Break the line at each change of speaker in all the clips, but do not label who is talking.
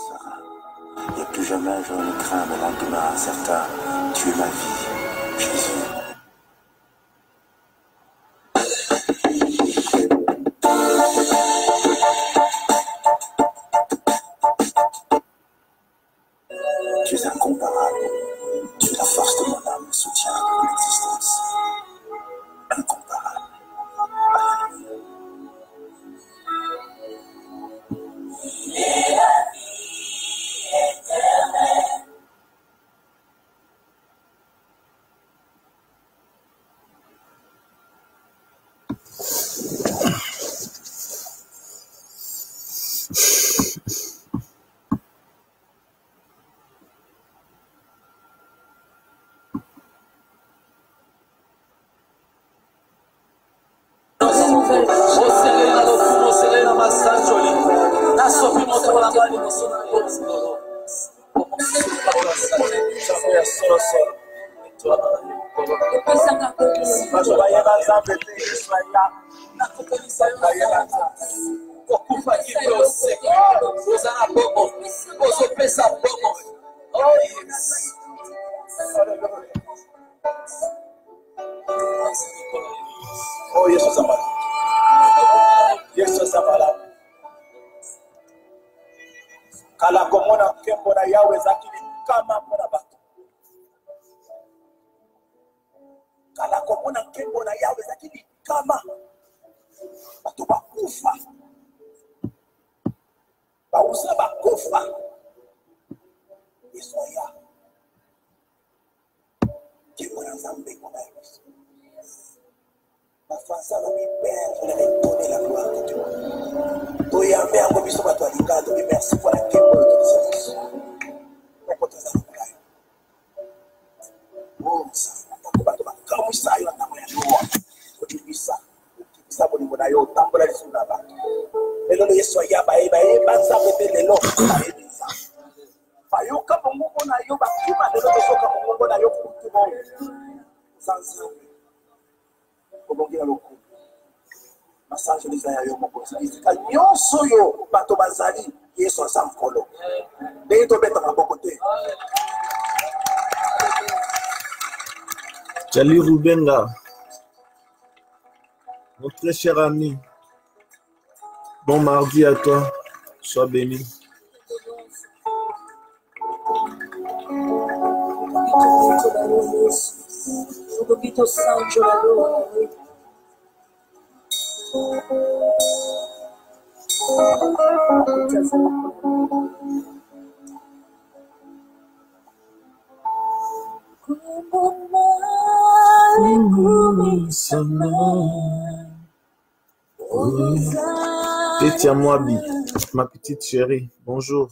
sera. Et plus jamais je ne crains le lendemain incertain. Tu es ma vie, Jésus. Tu es incomparable. Tu es la force de mon âme, le soutien de mon existence. Incomparable.
Et la vie éternelle.
Oh, Yesu Zamala. Yesu Zamala. Kala komona kembo na yawe zakini kama mona bato. Kala komona kembo na yawe zakini kama bato bakufa. Bausa bakufa. Yesu ya. Kembo na zambe kona Yesu. Ma face à l'ami Père, je leur ai donné la gloire de Dieu. Toi et Amé, en commission, tu as dit, God, merci pour la quête de l'utilisation. Pourquoi tu as dit ça? Oh, ça, comme ça, il y a un moyen de voir. Tu dis ça. Tu dis ça, bon, il y a un temps pour la raison là-bas. Mais là, il y a un bail, ça fait des lots. Fayo kama Mungu na yo bakima ndio kutoka Mungu na yo kutumo. Sasa obongela lokulu masanjo lizaya yo mokozi izika nyonso yo bato bazali Yesu aza mkolo ndenge tobeta maboko te.
Salut Rubenga, mon très cher ami. Bon mardi à toi, sois béni.
Subito saggio la loro.
Tétia Moabi, ma petite chérie, bonjour.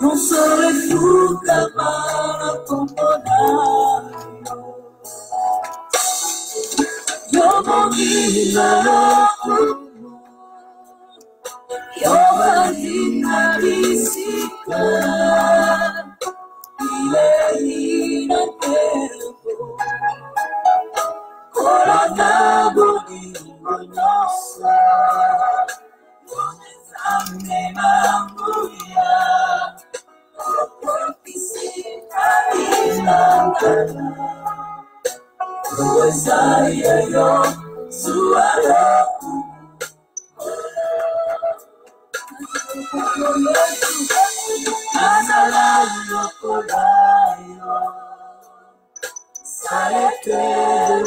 Non solo il fuga ma l'accomodario. Io voglio io voglio risicca lei non tempo ora da bodi nossa non esame mamuia che si cammina dove sai io suara Asalalo colayo, salete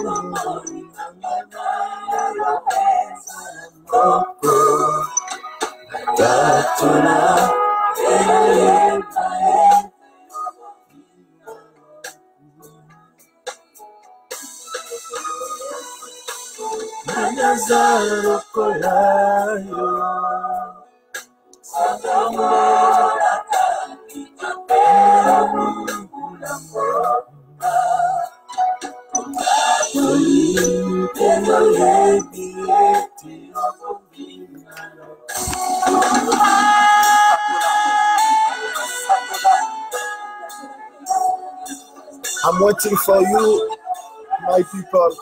mori namaya moko, tatuna Asalalo colayo.
I'm waiting for you, my people.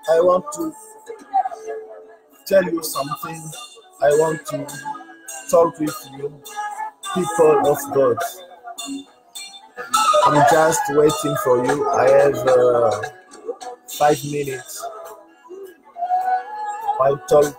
I want to tell you something. I want to talk with you, people of God. I'm just waiting for you. I have 5 minutes. I talk.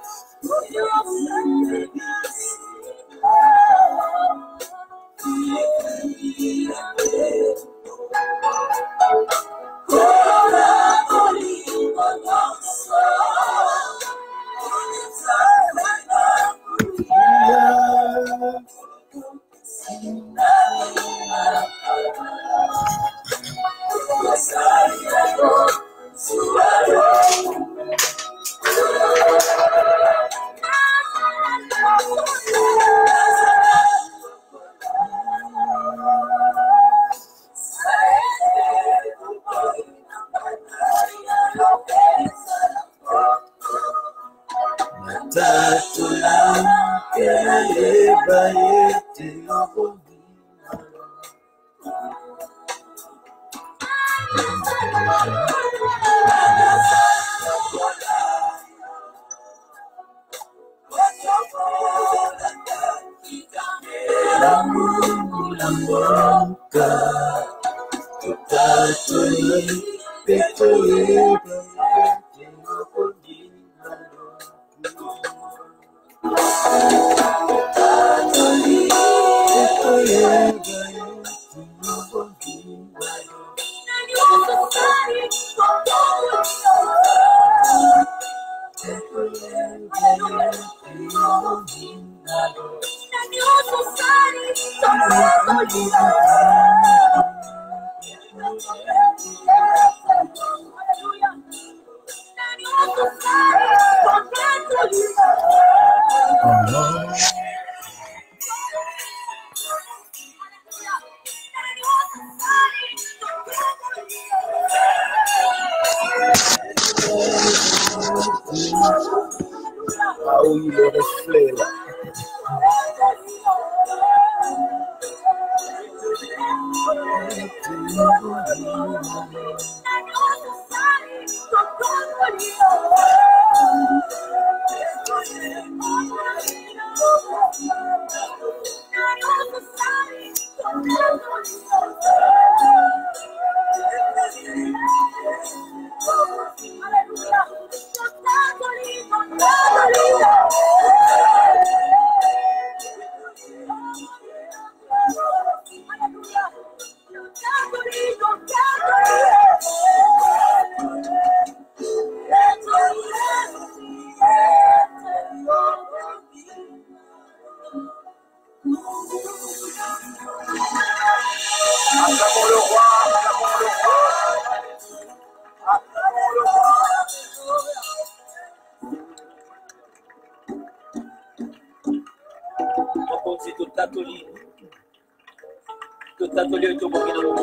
motatoli to bokina lo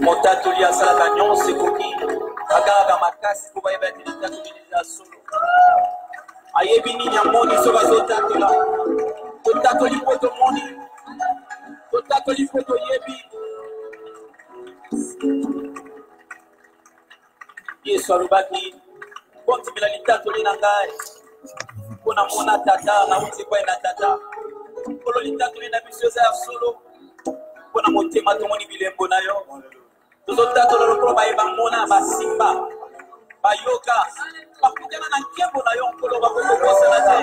motatoli asala nyonse koki aga makasi ko bayeba motatoli la solo ayebi ni nyamoni so bazotatola totatoli poto moni totatoli poto yebi Yesu alobaki kontimela litatoli na ngai mpona mona tata nauti kwa na tata kolo litatoli na biso eza ya solo mpona motema tomoni bilembo na yo tozotatola lokolo bayeba mona basimba bayoka bakutana na nkembo na yo nkolo bakokokosana te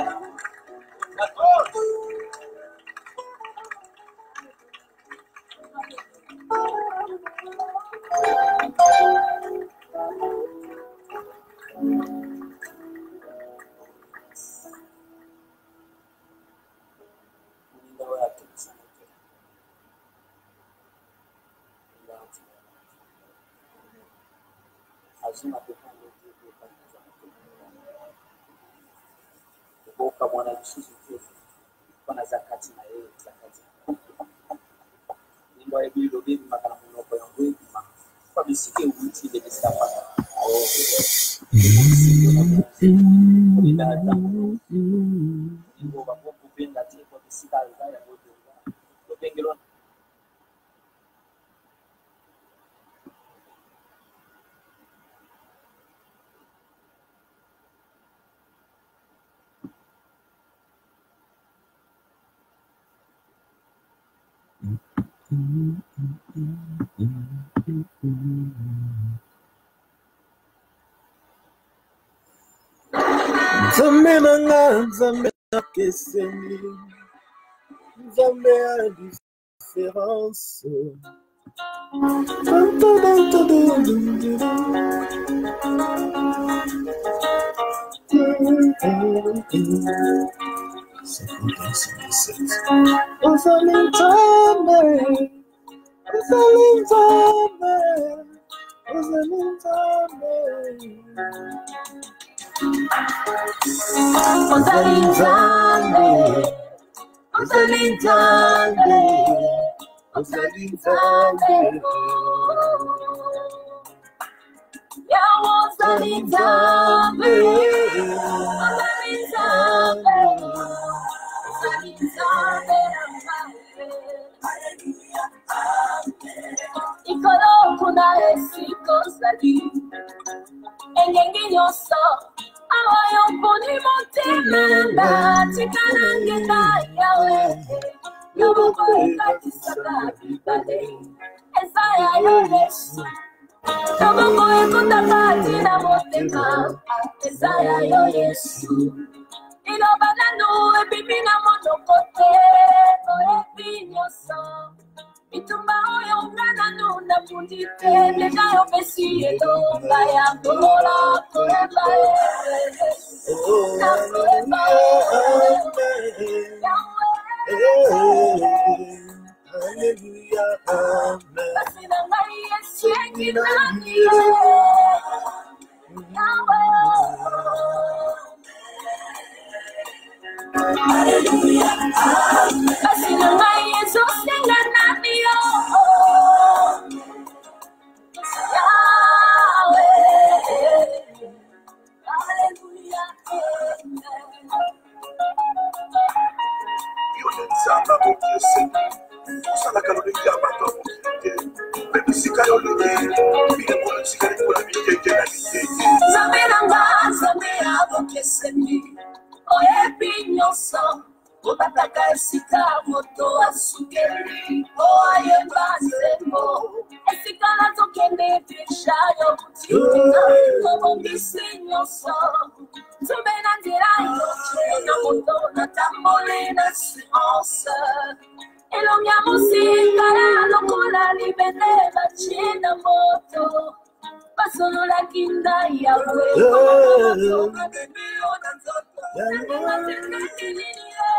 Boka mwana Yesu kwa zakati na yeye zakati nimbo ya bilo bibi makana munoko yangu hivi kwa bisike uti de bisafa nimbo bako kupenda tie kwa bisika ya bote lopengelo
Nzambe nanga nzambe nakeseni nzambe ya différence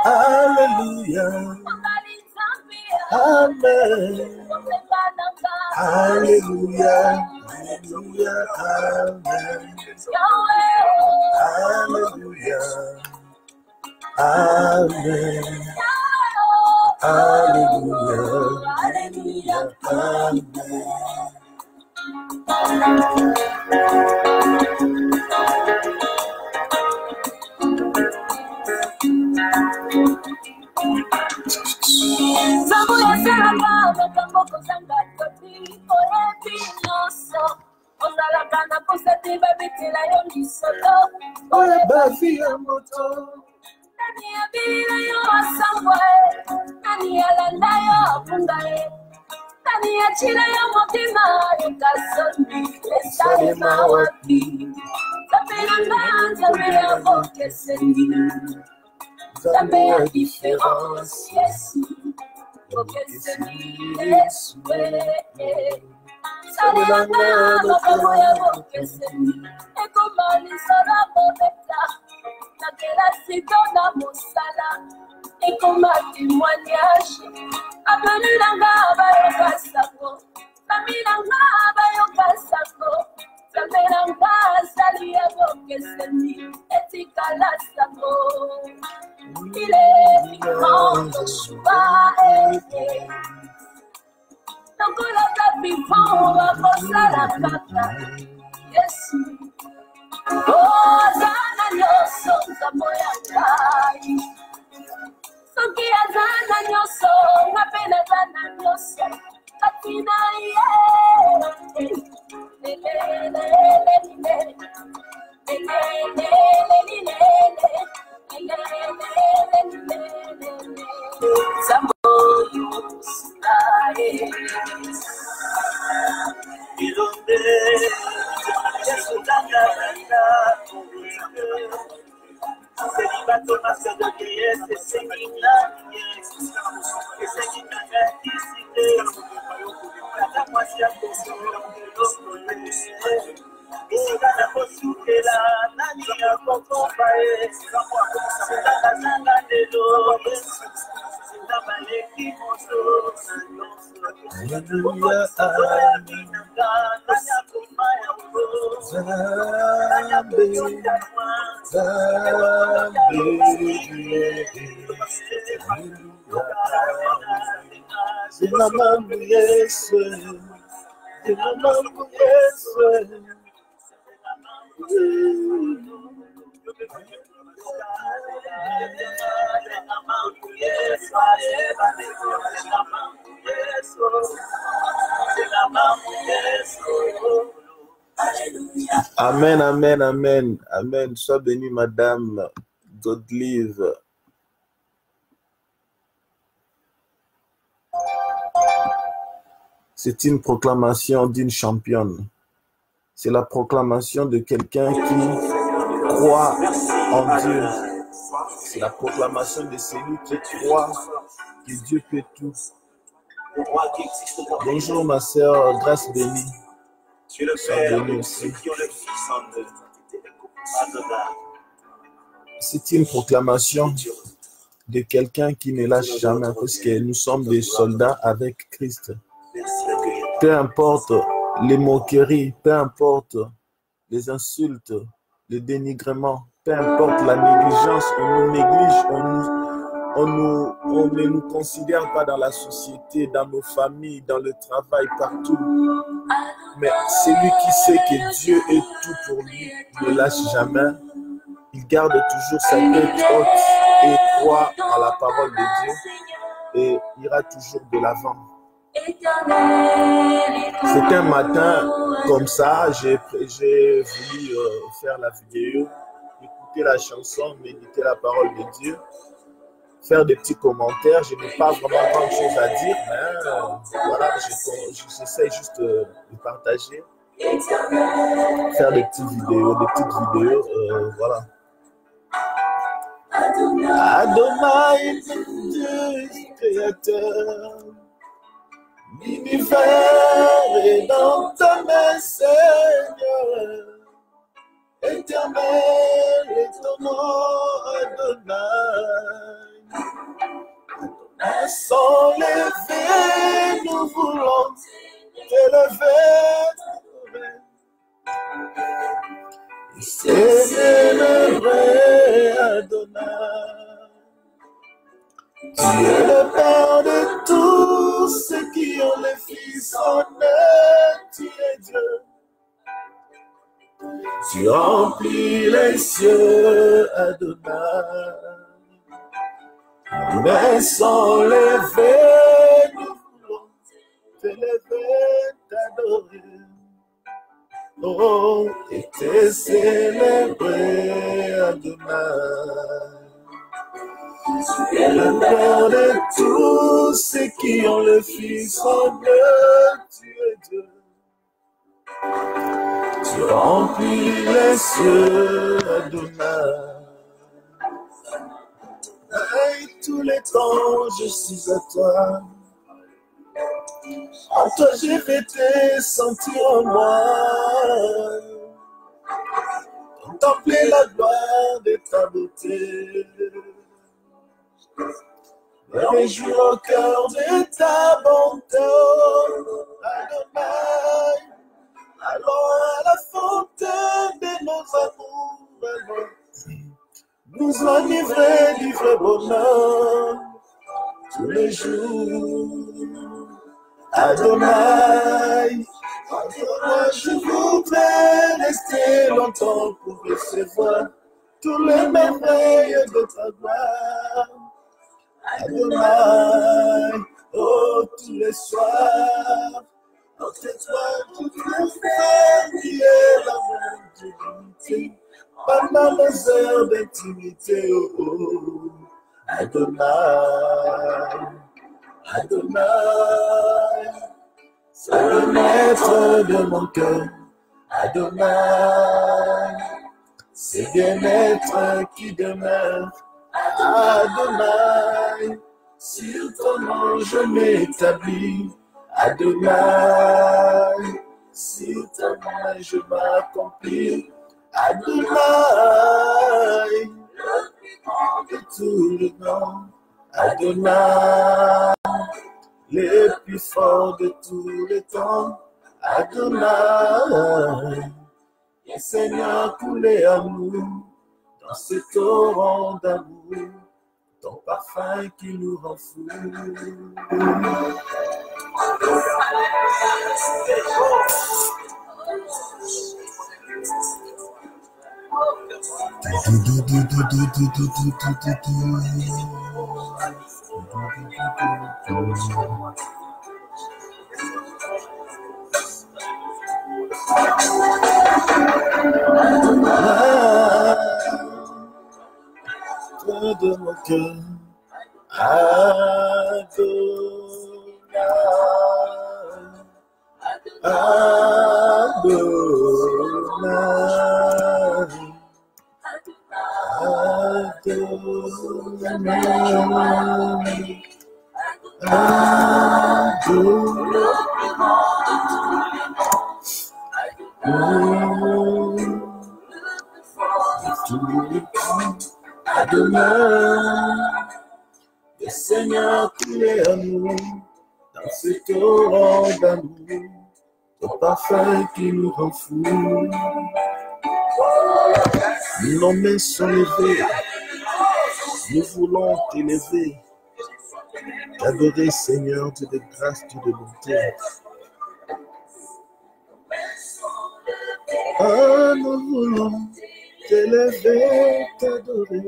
Hallelujah. Amen. Hallelujah. Hallelujah. Amen. Hallelujah. Amen. Alléluia. Alléluia. Amen. La différence, yes.
Et comme un témoignage, appelez la gaba et Kassako, famille la gaba et Kassako, famille la gaba et Kassako, et Tikalasako. Il est vivant, Joshua est. Donc on a vivant, on va penser à la caca. Yes. Oh, Zana Yoso, Zamoyakai. Soki azana nyoso, ngapena zana nyoso, katina ye.
Amen, amen, amen, amen. Sois bénie, Madame Godlive. C'est une proclamation d'une championne. C'est la proclamation de quelqu'un qui croit en Dieu. C'est la proclamation de celui qui croit que Dieu peut tout. Bonjour ma sœur, grâce bénie. Sois bénie aussi. C'est une proclamation de quelqu'un qui ne lâche jamais, parce que nous sommes des soldats avec Christ. Peu importe les moqueries, peu importe les insultes, le dénigrement, peu importe la négligence, on nous néglige, on ne nous considère pas dans la société, dans nos familles, dans le travail, partout. Mais celui qui sait que Dieu est tout pour lui ne lâche jamais. Il garde toujours sa tête haute et croit à la parole de Dieu et ira toujours de l'avant. C'est un matin comme ça, j'ai voulu faire la vidéo, écouter la chanson, méditer la parole de Dieu, faire des petits commentaires. Je n'ai pas vraiment grand chose à dire, mais voilà, j'essaie juste de partager, faire des petites vidéos, voilà. Adonai, Dieu créateur, l'univers est dans ta main, Seigneur. Éternel est ton nom, Adonai. Adonai, sans lever, nous voulons t'élever. Célébrer Adonai. son œuvre, tu es Dieu. Tu remplis les cieux, Adonai. Mais sans lever, nous voulons t'élever, t'adorer. Oh, et te célébrer, Adonai. Tu es le Père de tous ceux qui ont le Fils en eux, tu es Dieu. Tu remplis les cieux, Adonai. Et tous les temps, je suis à toi. En toi, j'ai fait te sentir en moi. Contempler la gloire de ta beauté. Me réjouir au cœur de ta bonté, Adonai. Allons à la fontaine de nos amours, nous enivrer du vrai bonheur tous les jours. Adonai, moi je voudrais rester longtemps pour recevoir tous les merveilles de ta gloire. Adonai, oh tous les soirs, notre étoile qui nous fait briller la même divinité. Pendant nos heures d'intimité, oh, oh, Adonai, Adonai, c'est le maître de mon cœur, Adonai, c'est bien-être qui demeure, Adonai, sur ton nom je m'établis, Adonai, sur ton nom je m'accomplis. Adonai, le plus grand de tous les noms. Adonai, le plus fort de tous les temps. Adonai, et Seigneur coulé à nous dans ce torrent d'amour, ton parfum qui nous rend fous. De mon cœur, Adonai, le Seigneur qui est à nous, dans ce torrent d'amour, ton parfum qui nous rend fous. Nos mains sont levées, nous voulons t'élever, t'adorer Seigneur, Dieu de grâce, Dieu de bonté. Ah, nous voulons t'élever, t'adorer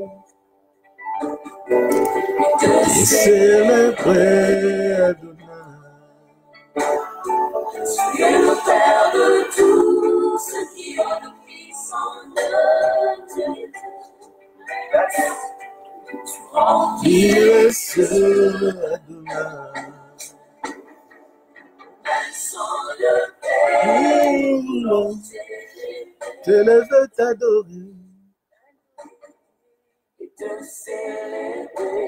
et célébrer Adonai.
Tu es le Père de tous ceux qui ont le Fils en eux. Tu remplis
les cieux, Adonai. Nous voulons t'élever, t'adorer
et te célébrer,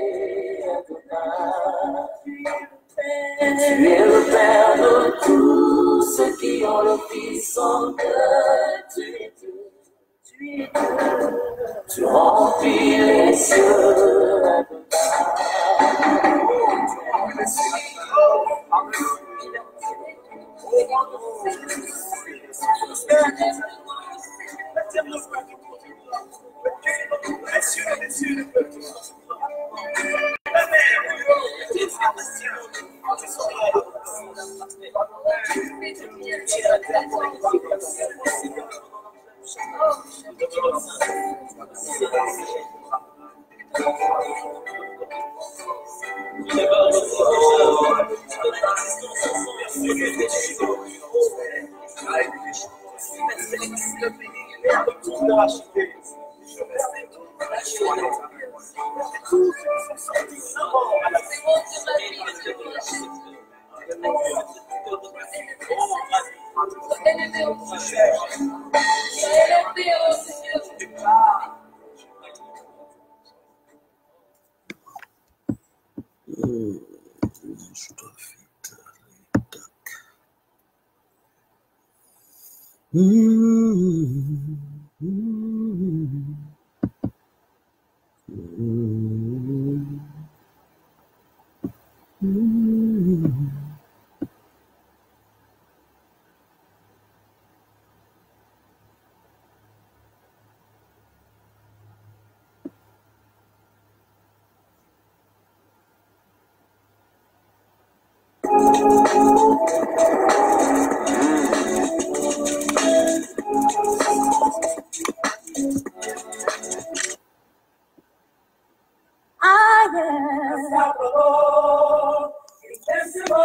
Adonai. Tu es le Père de tous ceux qui ont le Fils en eux. Tu es Dieu, tu es Dieu. Tu remplis les cieux, Adonai.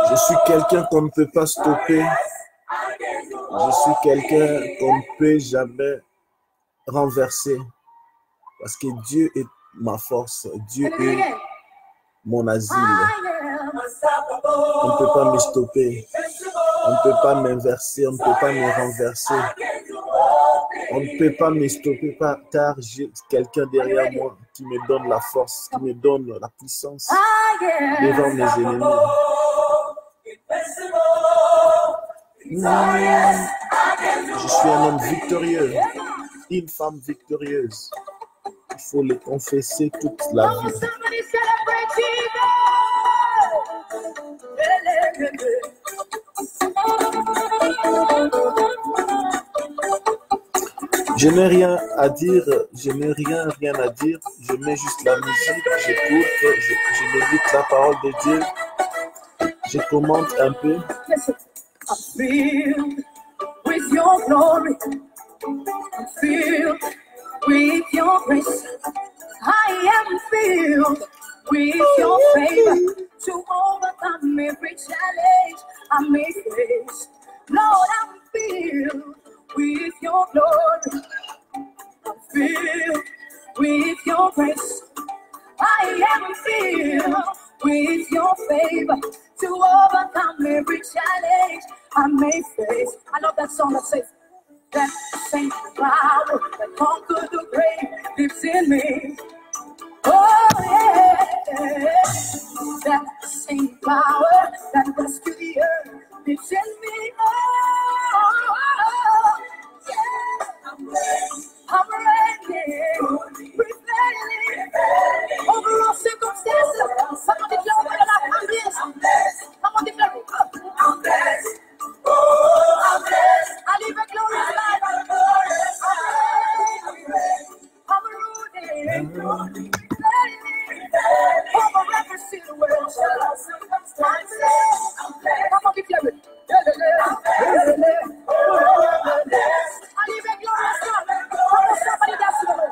Je suis quelqu'un qu'on ne peut pas stopper. Je suis quelqu'un qu'on ne peut jamais renverser. Parce que Dieu est ma force. Dieu est mon asile. On ne peut pas me stopper. On ne peut pas m'inverser. On ne peut pas me renverser. On ne peut pas me stopper car j'ai quelqu'un derrière moi qui me donne la force, qui me donne la puissance devant mes ennemis. Je suis un homme victorieux, une femme victorieuse. Il faut le confesser toute la vie. Je n'ai rien à dire, je n'ai rien à dire. Je mets juste la musique, j'écoute, je médite la parole de Dieu. Je commente un peu.
I'm filled with your glory. I'm filled with your grace. I am filled with your favor to overcome every challenge I may face. Lord, I'm filled with your glory. I'm filled with your grace. I am filled with your favor to overcome every challenge I may face. I love that song that says, that same power that conquered the grave lives in me. Oh yeah, that same power that rescued the earth lives in me. Oh yeah, I'm ready, prevailing over all circumstances. Someone declare over your life, I'm blessed. Someone declare it. I'm blessed. Oh, I'm blessed. I live a glorious life. I'm rooted. Over every situation. Come on, declare it. I live a glorious life. Come on, somebody dance to the Lord.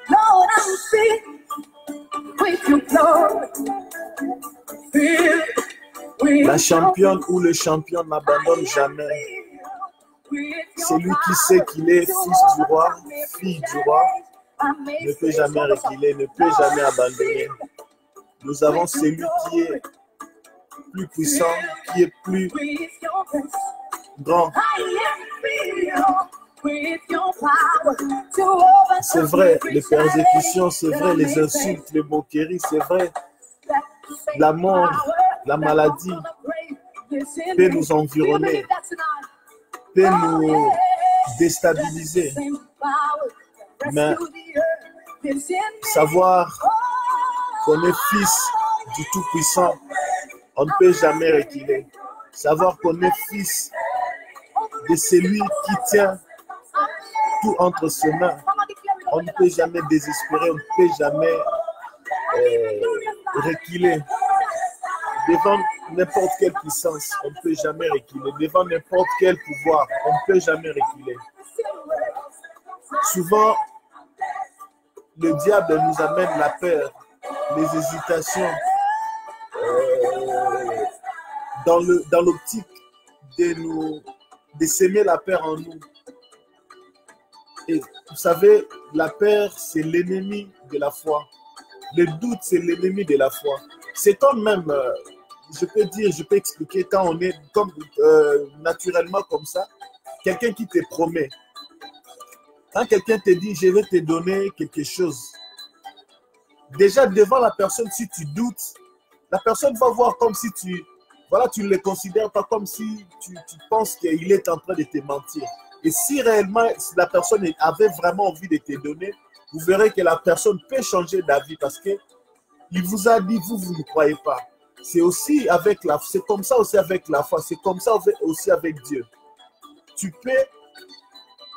Lord, I'm filled with your glory. Filled with
La championne ou le champion n'abandonne jamais. Celui qui sait qu'il est fils du roi, fille du roi, ne peut jamais reculer, ne peut jamais abandonner. Nous avons celui qui est plus puissant, qui est plus grand. C'est vrai, les persécutions, c'est vrai, les insultes, les moqueries, c'est vrai. La mort, la maladie peut nous environner, peut nous déstabiliser. Mais savoir qu'on est fils du Tout-Puissant on ne peut jamais reculer. Savoir qu'on est fils de celui qui tient tout entre ses mains. On ne peut jamais désespérer, on ne peut jamais reculer. Devant n'importe quelle puissance, on ne peut jamais reculer. Devant n'importe quel pouvoir, on ne peut jamais reculer. Souvent, le diable nous amène la peur, les hésitations, dans l'optique de s'aimer la peur en nous. Et vous savez, la peur, c'est l'ennemi de la foi. Le doute, c'est l'ennemi de la foi. C'est quand même, je peux expliquer, quand on est comme, naturellement comme ça, quelqu'un qui te promet. Quand quelqu'un te dit, je vais te donner quelque chose, déjà devant la personne, si tu doutes, la personne va voir comme si tu ne le considères pas, comme si tu penses qu'il est en train de te mentir. Et si réellement la personne avait vraiment envie de te donner, vous verrez que la personne peut changer d'avis parce qu'il vous a dit, vous ne croyez pas. C'est aussi avec la foi, c'est comme ça aussi avec la foi, c'est comme ça aussi avec Dieu. Tu peux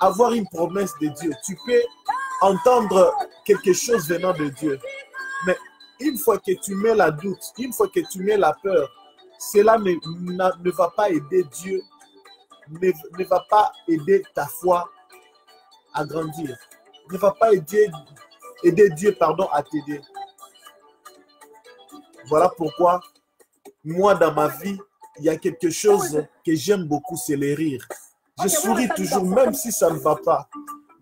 avoir une promesse de Dieu, tu peux entendre quelque chose venant de Dieu. Mais une fois que tu mets la doute, une fois que tu mets la peur, cela ne va pas aider Dieu, ne va pas aider ta foi à grandir, ne va pas aider Dieu à t'aider. Voilà pourquoi, moi, dans ma vie, il y a quelque chose que j'aime beaucoup, c'est les rires. Je souris toujours, même si ça ne va pas,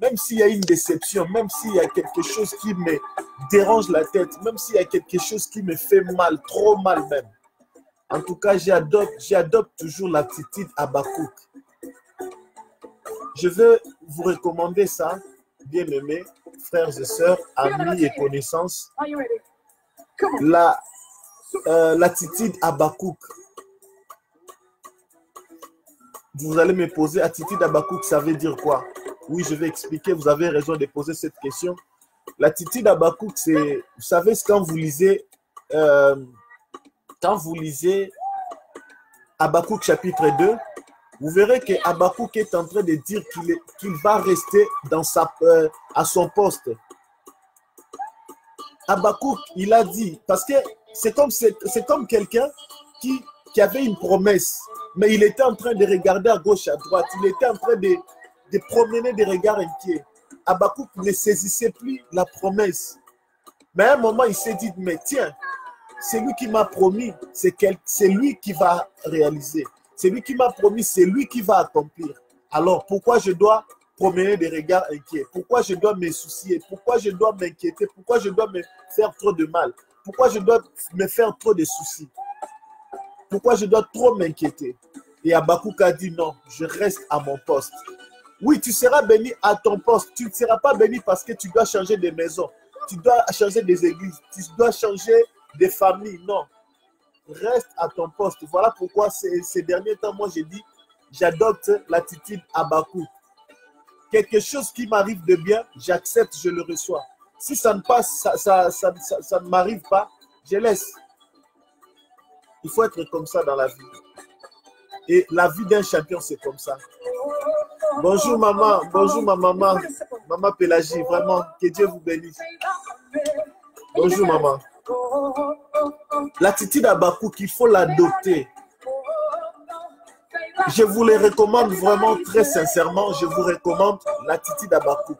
même s'il y a une déception, même s'il y a quelque chose qui me dérange la tête, même s'il y a quelque chose qui me fait mal, trop mal même. En tout cas, j'adopte toujours l'attitude Habakkuk. Je veux vous recommander ça, bien-aimés, frères et sœurs, amis et connaissances. L'attitude Habakkuk. Vous allez me poser, attitude Habakkuk, ça veut dire quoi? Oui, je vais expliquer, vous avez raison de poser cette question. L'attitude Habakkuk, c'est, vous savez, quand vous lisez Habakkuk chapitre 2, vous verrez que Habakkuk est en train de dire qu'il va rester à son poste. Habakkuk, il a dit, parce que c'est comme quelqu'un qui avait une promesse, mais il était en train de regarder à gauche, à droite, il était en train de promener des regards inquiets. Habakkuk ne saisissait plus la promesse. Mais à un moment, il s'est dit, mais tiens, c'est lui qui m'a promis, c'est lui qui va réaliser. C'est lui qui m'a promis, c'est lui qui va accomplir. Alors, pourquoi je dois promener des regards inquiets? Pourquoi je dois me soucier? Pourquoi je dois m'inquiéter? Pourquoi je dois me faire trop de mal? Pourquoi je dois me faire trop de soucis? Pourquoi je dois trop m'inquiéter? Et Habakkuk a dit non, je reste à mon poste. Oui, tu seras béni à ton poste. Tu ne seras pas béni parce que tu dois changer de maison. Tu dois changer des églises. Tu dois changer de famille. Non. Reste à ton poste. Voilà pourquoi ces derniers temps, moi, j'ai dit, j'adopte l'attitude Habakkuk. Quelque chose qui m'arrive de bien, j'accepte, je le reçois. Si ça ne passe, ça ne m'arrive pas, je laisse. Il faut être comme ça dans la vie. Et la vie d'un champion, c'est comme ça. Bonjour maman, bonjour ma maman, maman Pélagie, vraiment, que Dieu vous bénisse. Bonjour maman. L'attitude Habakkuk, il faut l'adopter. Je vous les recommande vraiment très sincèrement, je vous recommande l'attitude Habakkuk.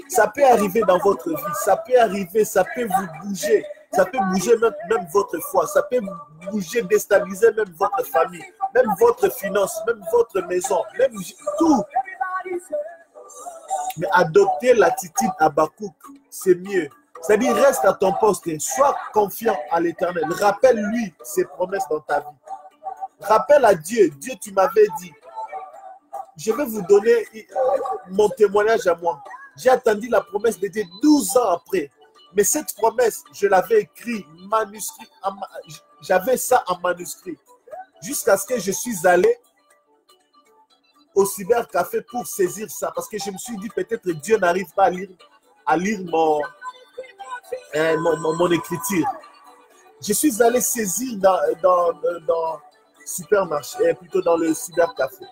Ça peut arriver dans votre vie, ça peut arriver, ça peut vous bouger. Ça peut bouger même votre foi, ça peut bouger, déstabiliser même votre famille, même votre finance, même votre maison, même tout. Mais adopter l'attitude Habakkuk, c'est mieux. C'est-à-dire, reste à ton poste, sois confiant à l'Éternel. Rappelle-lui ses promesses dans ta vie. Rappelle à Dieu, Dieu, tu m'avais dit, je vais vous donner mon témoignage à moi. J'ai attendu la promesse de Dieu 12 ans après. Mais cette promesse, je l'avais écrit, manuscrit, j'avais ça en manuscrit. Jusqu'à ce que je suis allé au cybercafé pour saisir ça. Parce que je me suis dit, peut-être Dieu n'arrive pas à lire mon écriture. Je suis allé saisir dans supermarché, plutôt dans le cybercafé.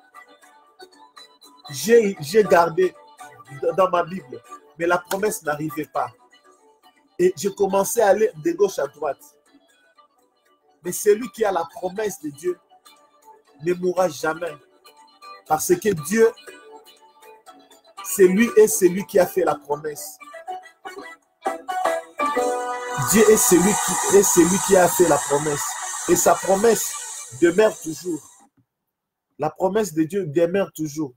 J'ai gardé dans ma Bible, mais la promesse n'arrivait pas. Et je commençais à aller de gauche à droite. Mais celui qui a la promesse de Dieu ne mourra jamais. Parce que Dieu, c'est lui et c'est lui qui a fait la promesse. Dieu est celui qui a fait la promesse. Et sa promesse demeure toujours. La promesse de Dieu demeure toujours,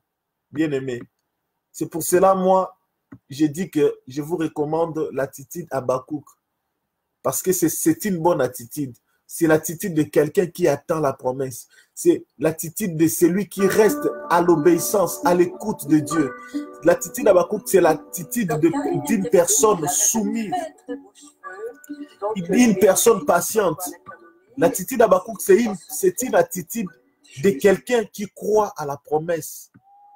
bien-aimé. C'est pour cela, moi, j'ai dit que je vous recommande l'attitude Habakkuk. Parce que c'est une bonne attitude. C'est l'attitude de quelqu'un qui attend la promesse. C'est l'attitude de celui qui reste à l'obéissance, à l'écoute de Dieu. L'attitude d'Habakkuk, c'est l'attitude d'une personne soumise, d'une personne patiente. L'attitude d'Habakkuk, c'est une attitude de quelqu'un qui croit à la promesse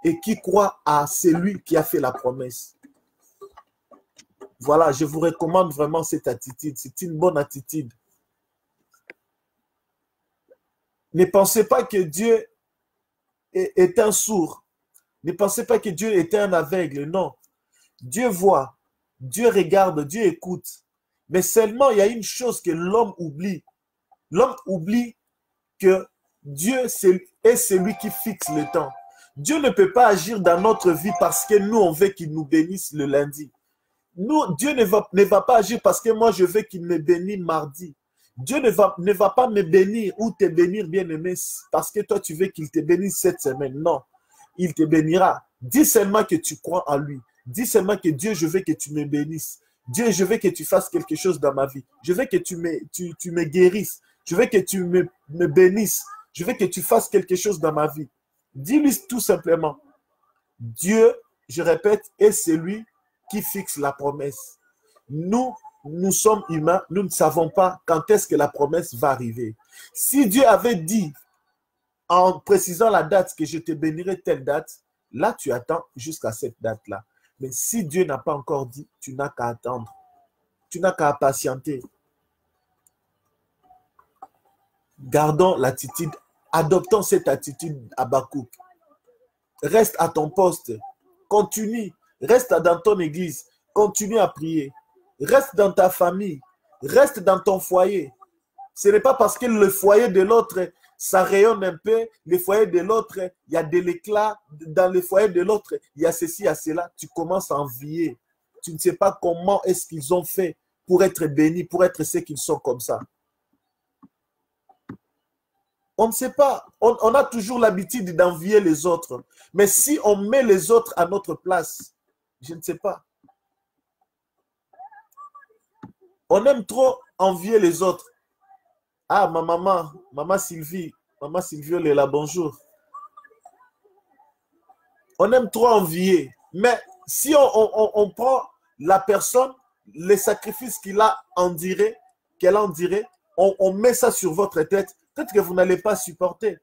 et qui croit à celui qui a fait la promesse. Voilà, je vous recommande vraiment cette attitude. C'est une bonne attitude. Ne pensez pas que Dieu est un sourd. Ne pensez pas que Dieu est un aveugle. Non. Dieu voit, Dieu regarde, Dieu écoute. Mais seulement, il y a une chose que l'homme oublie. L'homme oublie que Dieu est celui qui fixe le temps. Dieu ne peut pas agir dans notre vie parce que nous, on veut qu'il nous bénisse le lundi. Nous, Dieu ne va pas agir parce que moi, je veux qu'il me bénisse mardi. Dieu ne va pas me bénir ou te bénir, bien-aimé, parce que toi, tu veux qu'il te bénisse cette semaine. Non, il te bénira. Dis seulement que tu crois en lui. Dis seulement que Dieu, je veux que tu me bénisses. Dieu, je veux que tu fasses quelque chose dans ma vie. Je veux que tu me guérisses. Je veux que tu me bénisses. Je veux que tu fasses quelque chose dans ma vie. Dis-lui tout simplement. Dieu, je répète, est celui qui fixe la promesse. Nous sommes humains, nous ne savons pas quand est-ce que la promesse va arriver. Si Dieu avait dit, en précisant la date, que je te bénirai telle date, là tu attends jusqu'à cette date-là. Mais si Dieu n'a pas encore dit, tu n'as qu'à attendre. Tu n'as qu'à patienter. Gardons l'attitude, adoptons cette attitude Habakkuk. Reste à ton poste, continue, reste dans ton église, continue à prier. Reste dans ta famille, reste dans ton foyer. Ce n'est pas parce que le foyer de l'autre, ça rayonne un peu, le foyer de l'autre, il y a de l'éclat, dans le foyer de l'autre, il y a ceci, il y a cela. Tu commences à envier. Tu ne sais pas comment est-ce qu'ils ont fait pour être bénis, pour être ceux qu'ils sont comme ça. On ne sait pas. On a toujours l'habitude d'envier les autres. Mais si on met les autres à notre place, je ne sais pas. On aime trop envier les autres. Ah, ma maman Sylvie Olela, bonjour. On aime trop envier. Mais si on prend la personne, les sacrifices qu'elle en dirait, on met ça sur votre tête, peut-être que vous n'allez pas supporter.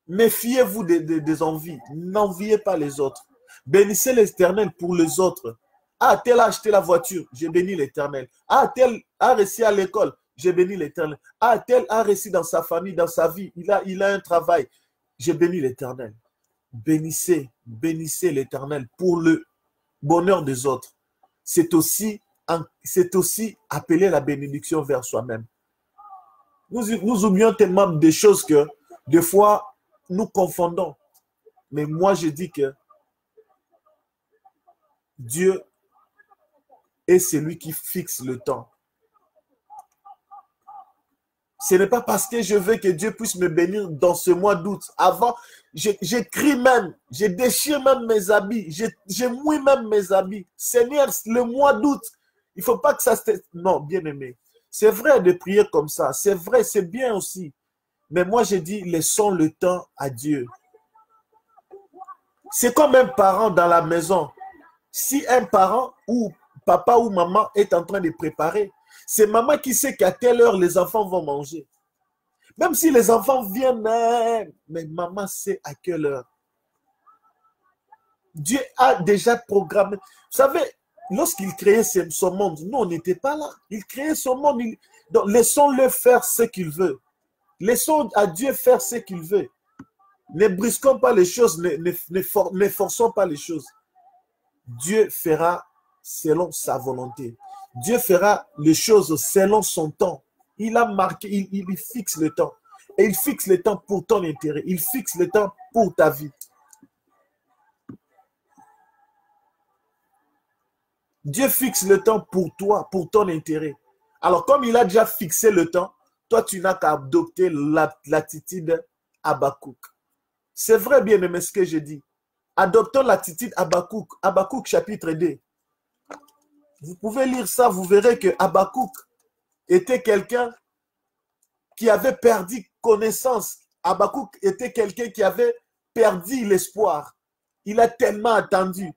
Méfiez-vous des envies. N'enviez pas les autres. Bénissez l'Éternel pour les autres. Ah, tel a acheté la voiture, j'ai béni l'Éternel. Ah, tel a réussi à l'école, j'ai béni l'Éternel. Ah, tel a réussi dans sa famille, dans sa vie, il a un travail, j'ai béni l'Éternel. Bénissez l'Éternel pour le bonheur des autres. C'est aussi appeler la bénédiction vers soi-même. Nous oublions tellement de choses que des fois, nous confondons. Mais moi, je dis que Dieu est celui qui fixe le temps. Ce n'est pas parce que je veux que Dieu puisse me bénir dans ce mois d'août. Avant, j'écris même, je déchire même mes habits, je mouille même mes habits. Seigneur, le mois d'août, il ne faut pas que ça se... Non, bien-aimé, c'est vrai de prier comme ça, c'est vrai, c'est bien aussi. Mais moi, je dis, laissons le temps à Dieu. C'est comme un parent dans la maison. Si un parent ou papa ou maman est en train de préparer, c'est maman qui sait qu'à telle heure les enfants vont manger. Même si les enfants viennent, mais maman sait à quelle heure. Dieu a déjà programmé. Vous savez, lorsqu'il créait son monde, nous on n'était pas là. Il créait son monde. Donc, laissons-le faire ce qu'il veut. Laissons à Dieu faire ce qu'il veut. Ne brusquons pas les choses, ne forçons pas les choses. Dieu fera selon sa volonté. Dieu fera les choses selon son temps. Il a marqué, il fixe le temps. Et il fixe le temps pour ton intérêt. Il fixe le temps pour ta vie. Dieu fixe le temps pour toi, pour ton intérêt. Alors, comme il a déjà fixé le temps, toi, tu n'as qu'à adopter l'attitude Habakkuk. C'est vrai, bien aimé, ce que je dis. Adoptons l'attitude Habakkuk. Habakkuk chapitre 2. Vous pouvez lire ça, vous verrez que Habakkuk était quelqu'un qui avait perdu connaissance. Habakkuk était quelqu'un qui avait perdu l'espoir. Il a tellement attendu.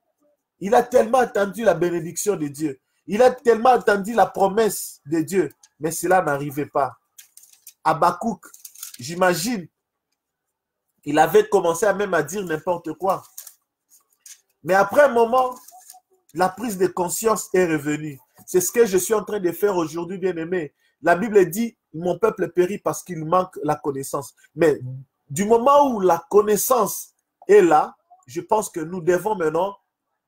Il a tellement attendu la bénédiction de Dieu. Il a tellement attendu la promesse de Dieu. Mais cela n'arrivait pas. Habakkuk, j'imagine, il avait commencé même à dire n'importe quoi. Mais après un moment, la prise de conscience est revenue. C'est ce que je suis en train de faire aujourd'hui, bien-aimé. La Bible dit, mon peuple périt parce qu'il manque la connaissance. Mais du moment où la connaissance est là, je pense que nous devons maintenant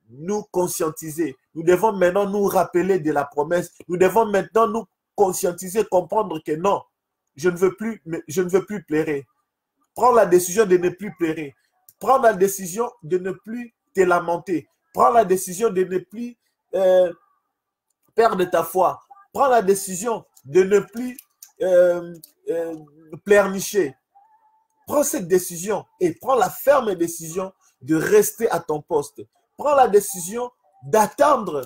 nous conscientiser. Nous devons maintenant nous rappeler de la promesse. Nous devons maintenant nous conscientiser, comprendre que non, je ne veux plus pleurer. Prends la décision de ne plus pleurer. Prends la décision de ne plus te lamenter. Prends la décision de ne plus perdre ta foi. Prends la décision de ne plus pleurnicher. Prends cette décision et prends la ferme décision de rester à ton poste. Prends la décision d'attendre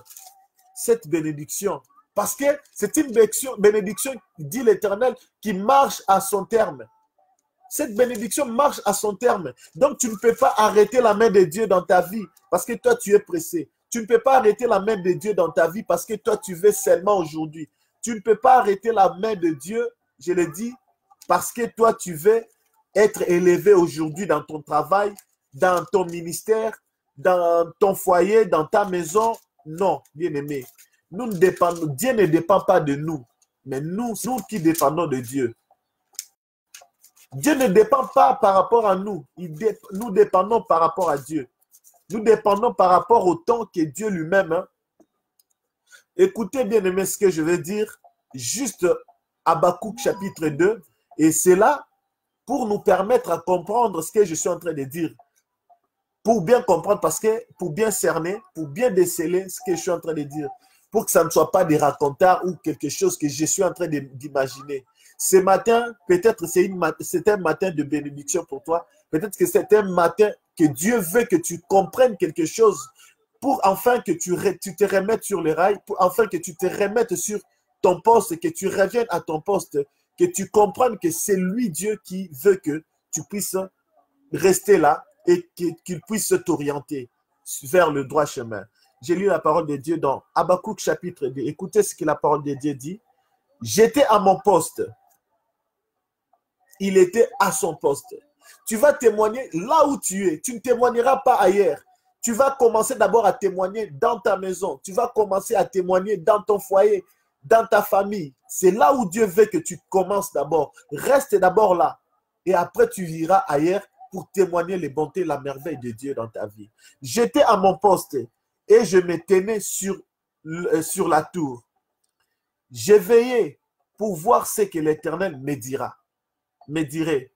cette bénédiction. Parce que c'est une bénédiction, dit l'Éternel, qui marche à son terme. Cette bénédiction marche à son terme. Donc, tu ne peux pas arrêter la main de Dieu dans ta vie parce que toi, tu es pressé. Tu ne peux pas arrêter la main de Dieu dans ta vie parce que toi, tu veux seulement aujourd'hui. Tu ne peux pas arrêter la main de Dieu, je le dis, parce que toi, tu veux être élevé aujourd'hui dans ton travail, dans ton ministère, dans ton foyer, dans ta maison. Non, bien-aimé. Dieu ne dépend pas de nous, mais nous qui dépendons de Dieu. Dieu ne dépend pas par rapport à nous. Nous dépendons par rapport à Dieu. Nous dépendons par rapport au temps que Dieu lui-même. Écoutez bien aimé ce que je vais dire. Juste Habakkuk chapitre 2. Et c'est là pour nous permettre à comprendre ce que je suis en train de dire. Pour bien comprendre, parce que pour bien cerner, pour bien déceler ce que je suis en train de dire. Pour que ça ne soit pas des racontars ou quelque chose que je suis en train d'imaginer. Ce matin, peut-être c'est un matin de bénédiction pour toi. Peut-être que c'est un matin que Dieu veut que tu comprennes quelque chose pour enfin que tu te remettes sur les rails, pour enfin que tu te remettes sur ton poste, que tu reviennes à ton poste, que tu comprennes que c'est lui, Dieu, qui veut que tu puisses rester là et qu'il puisse t'orienter vers le droit chemin. J'ai lu la parole de Dieu dans Habakkuk chapitre 2. Écoutez ce que la parole de Dieu dit. J'étais à mon poste. Il était à son poste. Tu vas témoigner là où tu es. Tu ne témoigneras pas ailleurs. Tu vas commencer d'abord à témoigner dans ta maison. Tu vas commencer à témoigner dans ton foyer, dans ta famille. C'est là où Dieu veut que tu commences d'abord. Reste d'abord là. Et après, tu iras ailleurs pour témoigner les bontés, la merveille de Dieu dans ta vie. J'étais à mon poste et je me tenais sur la tour. J'ai veillé pour voir ce que l'Éternel me dirait.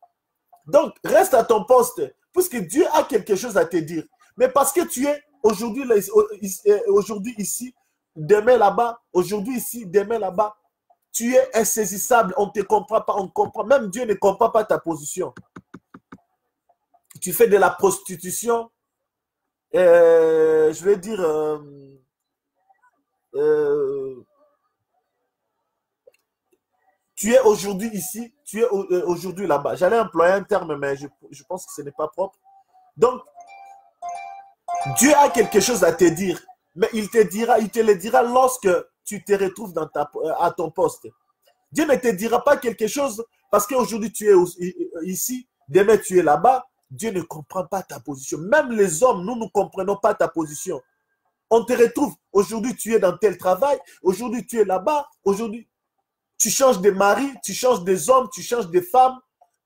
Donc, reste à ton poste, puisque Dieu a quelque chose à te dire. Mais parce que tu es aujourd'hui ici, demain là-bas, aujourd'hui ici, demain là-bas, tu es insaisissable, on ne te comprend pas, on comprend. Même Dieu ne comprend pas ta position. Tu fais de la prostitution, je vais dire... tu es aujourd'hui ici, tu es aujourd'hui là-bas. J'allais employer un terme, mais je pense que ce n'est pas propre. Donc, Dieu a quelque chose à te dire, mais il te le dira lorsque tu te retrouves à ton poste. Dieu ne te dira pas quelque chose parce qu'aujourd'hui tu es ici, demain tu es là-bas. Dieu ne comprend pas ta position. Même les hommes, nous ne comprenons pas ta position. On te retrouve, aujourd'hui tu es dans tel travail, aujourd'hui tu es là-bas, aujourd'hui Tu changes de mari, tu changes des hommes, tu changes de femmes.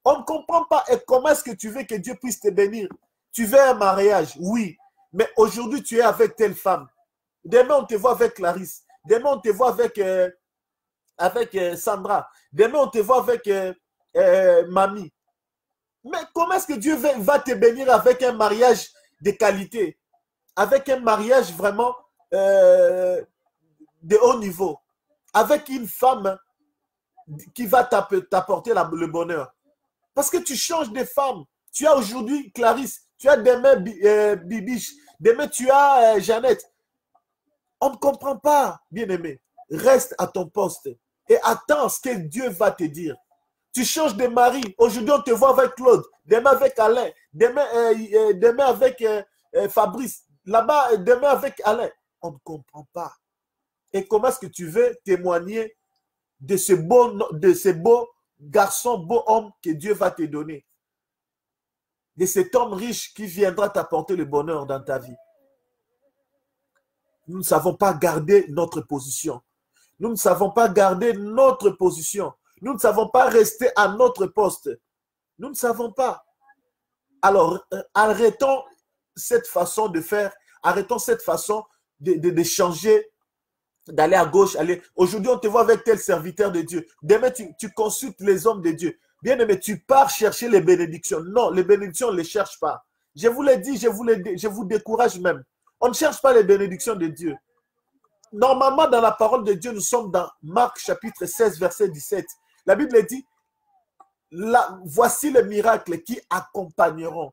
On ne comprend pas. Et comment est-ce que tu veux que Dieu puisse te bénir? Tu veux un mariage, oui. Mais aujourd'hui, tu es avec telle femme. Demain, on te voit avec Clarisse. Demain, on te voit avec Sandra. Demain, on te voit avec Mamie. Mais comment est-ce que Dieu va te bénir avec un mariage de qualité? Avec un mariage vraiment de haut niveau? Avec une femme qui va t'apporter le bonheur? Parce que tu changes de femme. Tu as aujourd'hui Clarisse, tu as demain Bibiche, demain tu as Jeannette. On ne comprend pas, bien-aimé. Reste à ton poste et attends ce que Dieu va te dire. Tu changes de mari. Aujourd'hui, on te voit avec Claude, demain avec Alain, demain avec Fabrice, là-bas, demain avec Alain. On ne comprend pas. Et comment est-ce que tu veux témoigner de ce beau garçon, beau homme que Dieu va te donner? De cet homme riche qui viendra t'apporter le bonheur dans ta vie. Nous ne savons pas garder notre position. Nous ne savons pas garder notre position. Nous ne savons pas rester à notre poste. Nous ne savons pas. Alors, arrêtons cette façon de faire. Arrêtons cette façon de changer, d'aller à gauche. Aujourd'hui, on te voit avec tel serviteur de Dieu. Demain, tu consultes les hommes de Dieu. Bien aimé, tu pars chercher les bénédictions. Non, les bénédictions, on ne les cherche pas. Je vous l'ai dit, je vous décourage même. On ne cherche pas les bénédictions de Dieu. Normalement, dans la parole de Dieu, nous sommes dans Marc chapitre 16, verset 17. La Bible dit, voici les miracles qui accompagneront.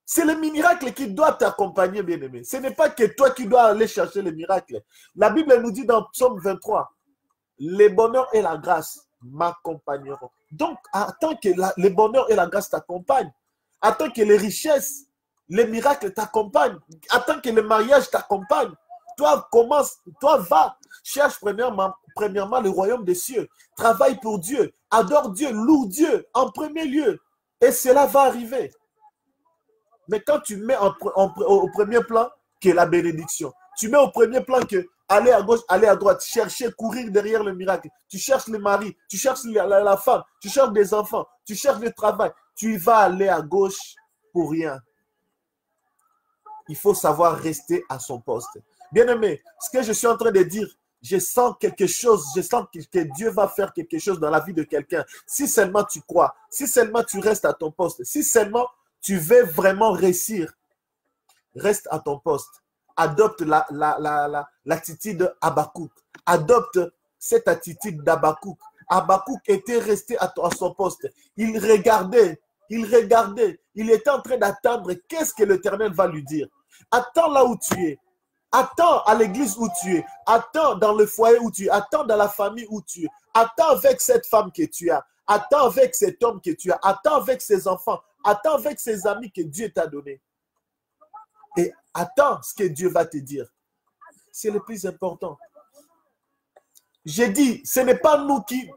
C'est le miracle qui doit t'accompagner, bien-aimé. Ce n'est pas que toi qui dois aller chercher les miracles. La Bible nous dit dans Psaume 23, les bonheurs et la grâce m'accompagneront. Donc, attends que le bonheur et la grâce t'accompagnent. Attends que les richesses, les miracles t'accompagnent. Attends que le mariage t'accompagne. Toi, va, cherche premièrement le royaume des cieux. Travaille pour Dieu, adore Dieu, loue Dieu en premier lieu. Et cela va arriver. Mais quand tu mets au premier plan que la bénédiction, tu mets au premier plan que aller à gauche, aller à droite, chercher, courir derrière le miracle. Tu cherches le mari, tu cherches la femme, tu cherches des enfants, tu cherches le travail. Tu vas aller à gauche pour rien. Il faut savoir rester à son poste. Bien-aimé, ce que je suis en train de dire, je sens quelque chose, je sens que Dieu va faire quelque chose dans la vie de quelqu'un. Si seulement tu crois, si seulement tu restes à ton poste, si seulement tu veux vraiment réussir, reste à ton poste. Adopte l'attitude Habakkuk. Adopte cette attitude d'Habakkuk. Habakkuk était resté à son poste. Il regardait, il était en train d'attendre qu'est-ce que l'Éternel va lui dire. Attends là où tu es. Attends à l'église où tu es. Attends dans le foyer où tu es. Attends dans la famille où tu es. Attends avec cette femme que tu as. Attends avec cet homme que tu as. Attends avec ses enfants. Attends avec ses amis que Dieu t'a donné. Et attends ce que Dieu va te dire. C'est le plus important. J'ai dit, ce n'est pas nous qui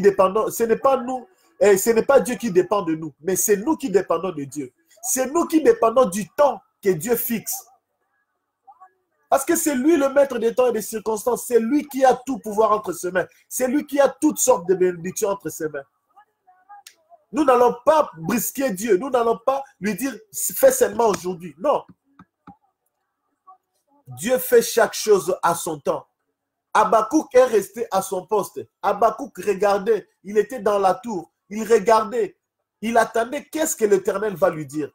dépendons. Ce n'est pas nous. Ce n'est pas Dieu qui dépend de nous. Mais c'est nous qui dépendons de Dieu. C'est nous qui dépendons du temps que Dieu fixe. Parce que c'est lui le maître des temps et des circonstances. C'est lui qui a tout pouvoir entre ses mains. C'est lui qui a toutes sortes de bénédictions entre ses mains. Nous n'allons pas brisquer Dieu. Nous n'allons pas lui dire, fais seulement aujourd'hui. Non. Dieu fait chaque chose à son temps. Habakkuk est resté à son poste. Habakkuk regardait. Il était dans la tour. Il regardait. Il attendait qu'est-ce que l'Éternel va lui dire.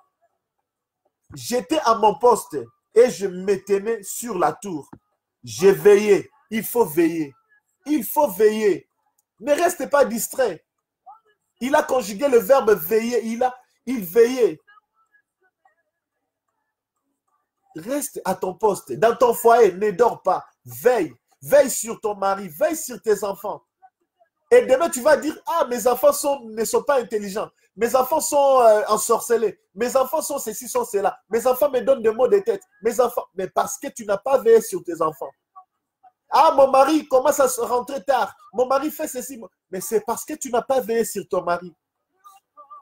J'étais à mon poste et je me tenais sur la tour. J'ai veillé. Il faut veiller. Il faut veiller. Ne restez pas distrait. Il a conjugué le verbe veiller. Il veillait. Reste à ton poste. Dans ton foyer, ne dors pas. Veille. Veille sur ton mari. Veille sur tes enfants. Et demain, tu vas dire, ah, mes enfants ne sont pas intelligents. Mes enfants sont ensorcelés. Mes enfants sont ceci, sont cela. Mes enfants me donnent des maux de tête. Mes enfants, mais parce que tu n'as pas veillé sur tes enfants. Ah, mon mari commence à se rentrer tard. Mon mari fait ceci. Mais c'est parce que tu n'as pas veillé sur ton mari.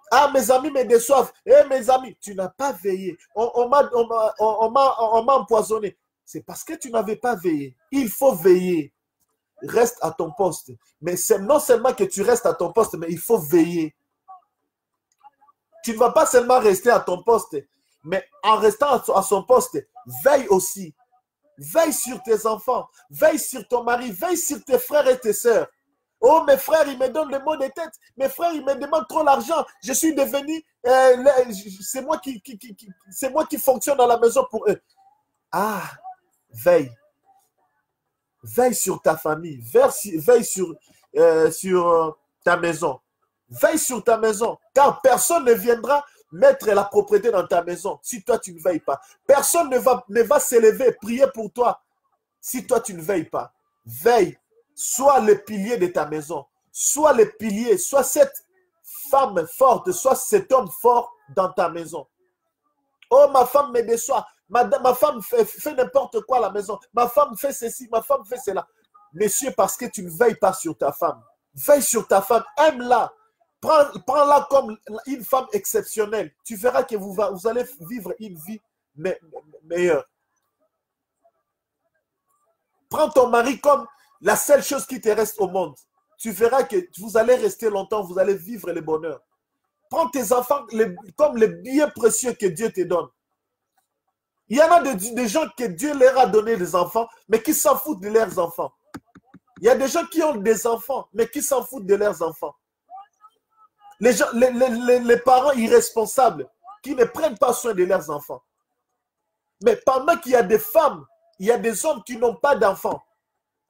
Ah, mes amis me déçoivent. Eh, mes amis, tu n'as pas veillé. On m'a empoisonné. C'est parce que tu n'avais pas veillé. Il faut veiller. reste à ton poste. Mais c'est non seulement que tu restes à ton poste, mais il faut veiller. Tu ne vas pas seulement rester à ton poste, mais en restant à son poste, veille aussi. Veille sur tes enfants, veille sur ton mari, veille sur tes frères et tes sœurs. Oh, mes frères, ils me donnent le mot de tête. Mes frères, ils me demandent trop l'argent. Je suis devenu... c'est moi qui fonctionne dans la maison pour eux. Ah, veille. Veille sur ta famille. Veille sur ta maison. Veille sur ta maison. Car personne ne viendra mettre la propriété dans ta maison si toi, tu ne veilles pas. Personne ne va s'élever, prier pour toi si toi, tu ne veilles pas. Veille. Sois le pilier de ta maison. Sois le pilier. Sois cette femme forte. Sois cet homme fort dans ta maison. Oh, ma femme me déçoit. Ma femme fait n'importe quoi à la maison. Ma femme fait ceci. Ma femme fait cela. Messieurs, parce que tu ne veilles pas sur ta femme. Veille sur ta femme. Aime-la. Prends-la comme une femme exceptionnelle. Tu verras que vous allez vivre une vie meilleure. Prends ton mari comme la seule chose qui te reste au monde. Tu verras que vous allez rester longtemps, vous allez vivre le bonheur. Prends tes enfants comme les biens précieux que Dieu te donne. Il y en a des gens que Dieu leur a donné des enfants, mais qui s'en foutent de leurs enfants. Il y a des gens qui ont des enfants, mais qui s'en foutent de leurs enfants. Les parents irresponsables qui ne prennent pas soin de leurs enfants. Mais pendant qu'il y a des femmes, il y a des hommes qui n'ont pas d'enfants.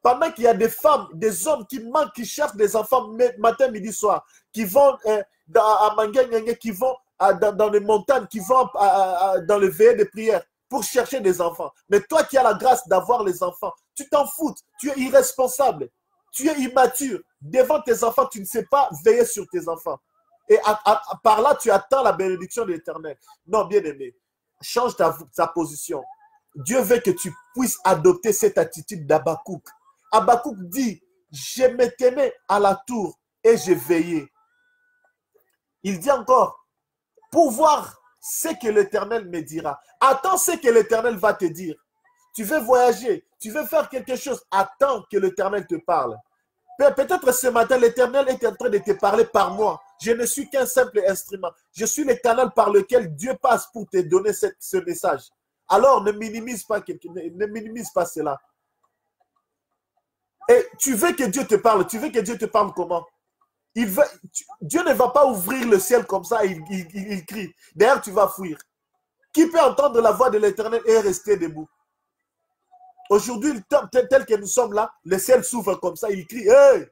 Pendant qu'il y a des femmes, des hommes qui manquent, qui cherchent des enfants matin, midi, soir, qui vont à Mangagne, qui vont dans les montagnes, qui vont dans les veillées de prière pour chercher des enfants. Mais toi qui as la grâce d'avoir les enfants, tu t'en fous, tu es irresponsable, tu es immature. Devant tes enfants, tu ne sais pas veiller sur tes enfants. Et par là, tu attends la bénédiction de l'Éternel. Non, bien-aimé, change ta position. Dieu veut que tu puisses adopter cette attitude d'Habakkuk. Habakkuk dit, je me tenais à la tour et je veillais. Il dit encore, pour voir ce que l'Éternel me dira. Attends ce que l'Éternel va te dire. Tu veux voyager, tu veux faire quelque chose, attends que l'Éternel te parle. Peut-être ce matin, l'Éternel est en train de te parler par moi. Je ne suis qu'un simple instrument. Je suis le canal par lequel Dieu passe pour te donner ce message. Alors, ne minimise pas cela. Et tu veux que Dieu te parle. Tu veux que Dieu te parle comment? Dieu ne va pas ouvrir le ciel comme ça, il crie. D'ailleurs, tu vas fuir. Qui peut entendre la voix de l'Éternel et rester debout? Aujourd'hui, tel que nous sommes là, le ciel s'ouvre comme ça, il crie. Hey!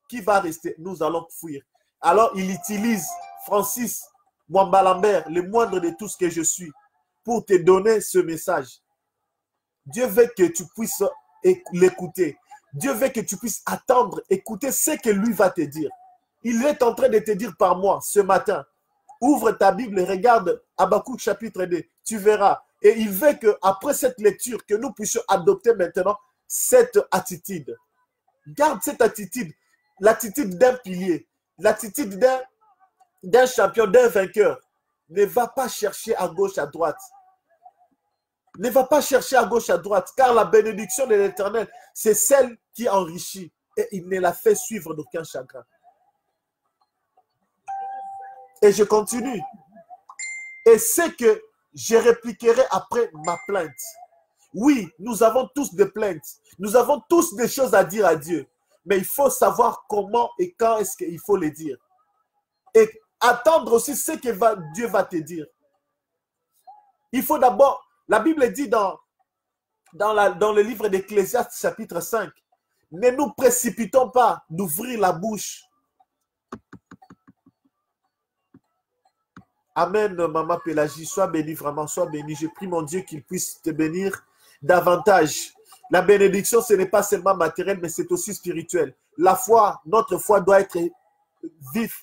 Qui va rester? Nous allons fuir. Alors, il utilise Francis Mwamba-Lambert, le moindre de tout ce que je suis, pour te donner ce message. Dieu veut que tu puisses l'écouter. Dieu veut que tu puisses attendre, écouter ce que lui va te dire. Il est en train de te dire par moi ce matin. Ouvre ta Bible et regarde Habakkuk chapitre 2. Tu verras. Et il veut qu'après cette lecture, que nous puissions adopter maintenant cette attitude. Garde cette attitude. L'attitude d'un pilier. L'attitude d'un champion, d'un vainqueur. Ne va pas chercher à gauche, à droite. Ne va pas chercher à gauche, à droite, car la bénédiction de l'Éternel, c'est celle qui enrichit et il ne la fait suivre d'aucun chagrin. Et je continue. Et c'est que je répliquerai après ma plainte. Oui, nous avons tous des plaintes. Nous avons tous des choses à dire à Dieu. Mais il faut savoir comment et quand est-ce qu'il faut les dire. Et attendre aussi ce que Dieu va te dire. Il faut d'abord... La Bible dit dans le livre d'Ecclésiaste chapitre 5, ne nous précipitons pas d'ouvrir la bouche. Amen, maman Pélagie, sois bénie vraiment, sois bénie. Je prie mon Dieu qu'il puisse te bénir davantage. La bénédiction, ce n'est pas seulement matériel, mais c'est aussi spirituel. La foi, notre foi doit être vive.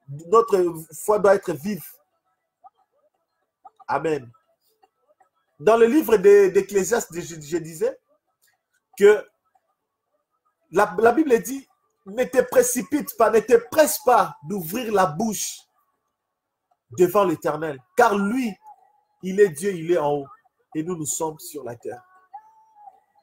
Notre foi doit être vive. Amen. Dans le livre d'Ecclésiaste, je disais que la Bible dit, ne te précipite pas, ne te presse pas d'ouvrir la bouche devant l'Éternel. Car lui, il est Dieu, il est en haut. Et nous, nous sommes sur la terre.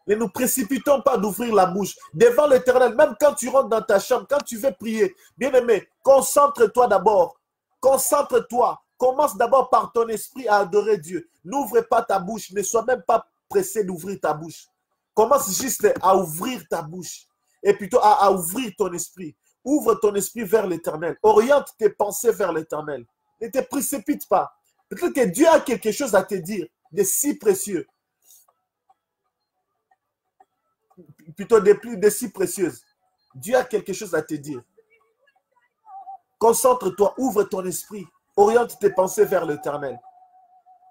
Ne nous précipitons pas d'ouvrir la bouche devant l'Éternel. Même quand tu rentres dans ta chambre, quand tu veux prier, bien-aimé, concentre-toi d'abord. Concentre-toi. Commence d'abord par ton esprit à adorer Dieu. N'ouvre pas ta bouche. Ne sois même pas pressé d'ouvrir ta bouche. Commence juste à ouvrir ta bouche. Et plutôt à ouvrir ton esprit. Ouvre ton esprit vers l'Éternel. Oriente tes pensées vers l'Éternel. Ne te précipite pas. Peut-être que Dieu a quelque chose à te dire de si précieux. Plutôt de si précieuses. Dieu a quelque chose à te dire. Concentre-toi, ouvre ton esprit. Oriente tes pensées vers l'Éternel.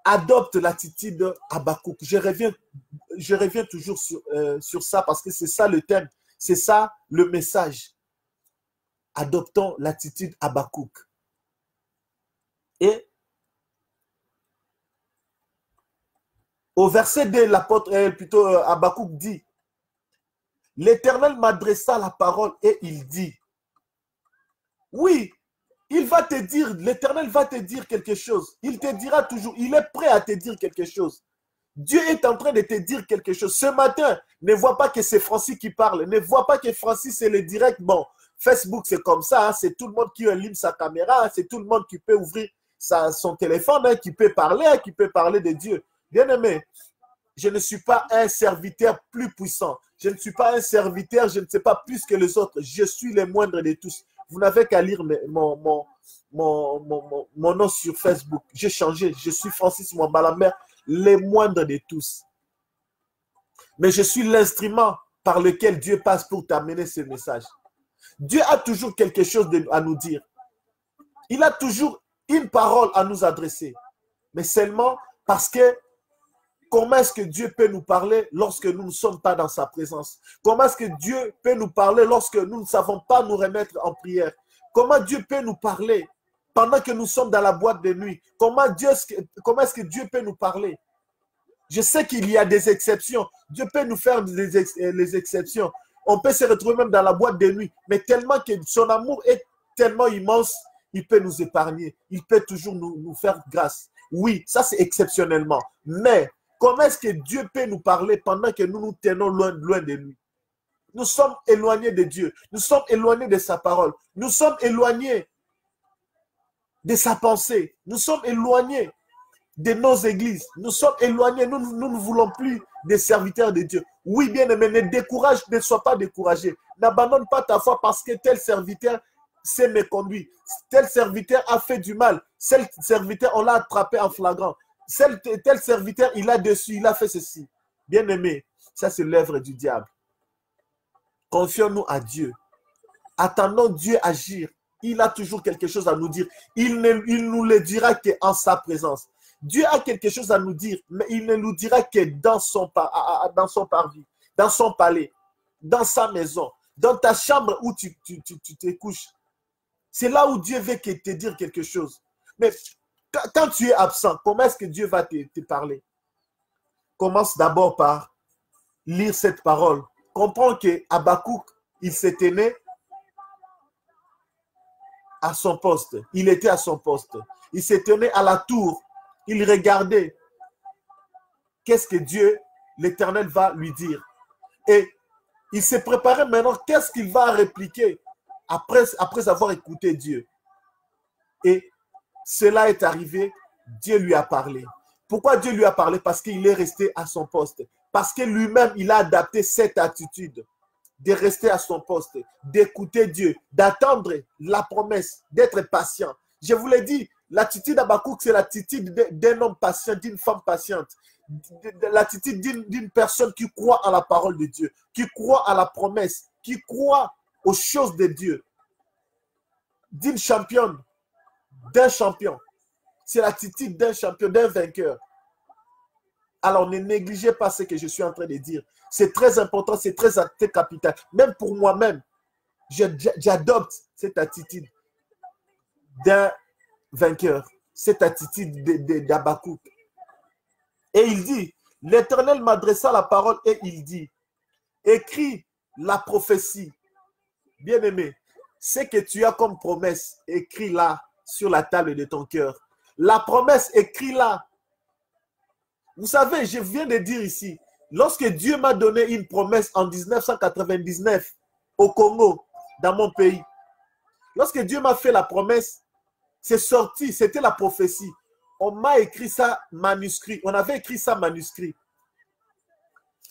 Adopte l'attitude Habakkuk. Je reviens toujours sur ça parce que c'est ça le thème. C'est ça le message. Adoptons l'attitude Habakkuk. Et au verset 2, l'apôtre, Habakkuk dit, l'Éternel m'adressa la parole et il dit, oui, il va te dire, l'Éternel va te dire quelque chose. Il te dira toujours, il est prêt à te dire quelque chose. Dieu est en train de te dire quelque chose. Ce matin, ne vois pas que c'est Francis qui parle. Ne vois pas que Francis, c'est le direct. Bon, Facebook, c'est comme ça. Hein, c'est tout le monde qui allume sa caméra. Hein, c'est tout le monde qui peut ouvrir son téléphone, hein, qui peut parler de Dieu. Bien-aimé, je ne suis pas un serviteur plus puissant. Je ne suis pas un serviteur, je ne sais pas plus que les autres. Je suis le moindre de tous. Vous n'avez qu'à lire mon nom sur Facebook. J'ai changé. Je suis Francis Mwambalamer, le moindre de tous. Mais je suis l'instrument par lequel Dieu passe pour t'amener ce message. Dieu a toujours quelque chose à nous dire. Il a toujours une parole à nous adresser. Mais seulement parce que comment est-ce que Dieu peut nous parler lorsque nous ne sommes pas dans sa présence? Comment est-ce que Dieu peut nous parler lorsque nous ne savons pas nous remettre en prière? Comment Dieu peut nous parler pendant que nous sommes dans la boîte de nuit? Comment est-ce que Dieu peut nous parler? Je sais qu'il y a des exceptions. Dieu peut nous faire les exceptions. On peut se retrouver même dans la boîte de nuit. Mais tellement que son amour est tellement immense, il peut nous épargner. Il peut toujours nous faire grâce. Oui, ça c'est exceptionnellement. Mais comment est-ce que Dieu peut nous parler pendant que nous nous tenons loin de lui? Nous sommes éloignés de Dieu. Nous sommes éloignés de sa parole. Nous sommes éloignés de sa pensée. Nous sommes éloignés de nos églises. Nous sommes éloignés. Nous ne voulons plus des serviteurs de Dieu. Oui, bien aimé, ne sois pas découragé. N'abandonne pas ta foi parce que tel serviteur s'est méconduit. Tel serviteur a fait du mal. Tel serviteur, on l'a attrapé en flagrant. Tel serviteur, il a dessus, il a fait ceci. Bien aimé, ça c'est l'œuvre du diable. Confions-nous à Dieu. Attendons Dieu agir. Il a toujours quelque chose à nous dire. Il nous le dira qu'en sa présence. Dieu a quelque chose à nous dire, mais il ne nous dira que dans son parvis, dans son palais, dans sa maison, dans ta chambre où tu te couches. C'est là où Dieu veut te dire quelque chose. Mais quand tu es absent, comment est-ce que Dieu va te parler? Commence d'abord par lire cette parole. Comprends que Habakkuk, il s'est tenu à son poste. Il était à son poste. Il s'est tenu à la tour. Il regardait. Qu'est-ce que Dieu, l'Éternel, va lui dire? Et il s'est préparé maintenant. Qu'est-ce qu'il va répliquer après avoir écouté Dieu? Et cela est arrivé. Dieu lui a parlé. Pourquoi Dieu lui a parlé? Parce qu'il est resté à son poste. Parce que lui-même, il a adapté cette attitude de rester à son poste, d'écouter Dieu, d'attendre la promesse, d'être patient. Je vous l'ai dit, l'attitude d'Habakkuk, c'est l'attitude d'un homme patient, d'une femme patiente. L'attitude d'une personne qui croit à la parole de Dieu, qui croit à la promesse, qui croit aux choses de Dieu. D'une championne, d'un champion. C'est l'attitude d'un champion, d'un vainqueur. Alors, ne négligez pas ce que je suis en train de dire. C'est très important, c'est très capital. Même pour moi-même, j'adopte cette attitude d'un vainqueur, cette attitude d'Habakkuk. Et il dit, l'Éternel m'adressa la parole et il dit, écris la prophétie. Bien-aimé, ce que tu as comme promesse, écris-la sur la table de ton cœur. La promesse, écris-la. Vous savez, je viens de dire ici lorsque Dieu m'a donné une promesse en 1999 au Congo, dans mon pays, lorsque Dieu m'a fait la promesse, c'est sorti, c'était la prophétie. On m'a écrit ça manuscrit. On avait écrit ça manuscrit.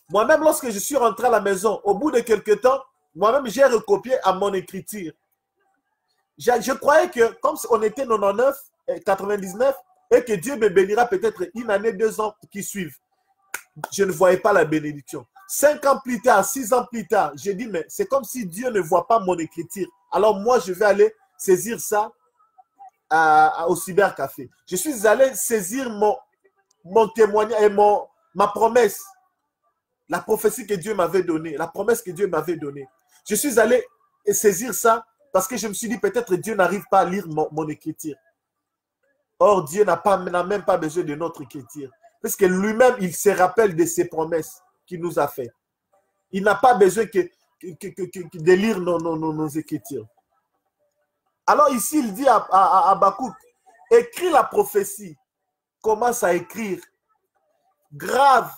Moi-même, lorsque je suis rentré à la maison, au bout de quelques temps, moi-même, j'ai recopié à mon écriture. Je croyais que, comme on était 99, 99, et que Dieu me bénira peut-être une année, 2 ans qui suivent. Je ne voyais pas la bénédiction. 5 ans plus tard, 6 ans plus tard, j'ai dit, mais c'est comme si Dieu ne voit pas mon écriture. Alors moi, je vais aller saisir ça au cybercafé. Je suis allé saisir mon témoignage et ma promesse. La prophétie que Dieu m'avait donnée. La promesse que Dieu m'avait donnée. Je suis allé saisir ça parce que je me suis dit, peut-être Dieu n'arrive pas à lire mon écriture. Or, Dieu n'a même pas besoin de notre écriture. Parce que lui-même, il se rappelle de ses promesses qu'il nous a faites. Il n'a pas besoin de lire nos écritures. Alors ici, il dit à Habakkuk, écris la prophétie. Commence à écrire. Grave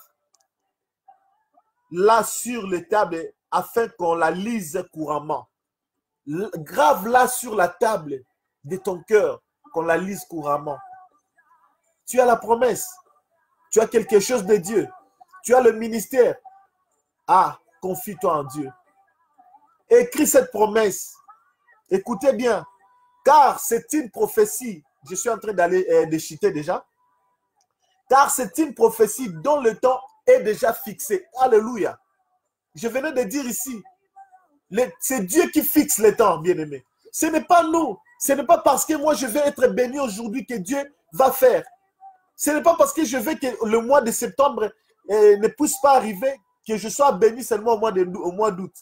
là sur les tables afin qu'on la lise couramment. Grave-la sur la table de ton cœur, qu'on la lise couramment. Tu as la promesse. Tu as quelque chose de Dieu. Tu as le ministère. Ah, confie-toi en Dieu. Écris cette promesse. Écoutez bien. Car c'est une prophétie. Je suis en train d'aller déchiqueter déjà. Car c'est une prophétie dont le temps est déjà fixé. Alléluia. Je venais de dire ici. C'est Dieu qui fixe le temps, bien-aimé. Ce n'est pas nous. Ce n'est pas parce que moi je vais être béni aujourd'hui que Dieu va faire. Ce n'est pas parce que je veux que le mois de septembre ne puisse pas arriver, que je sois béni seulement au mois d'août.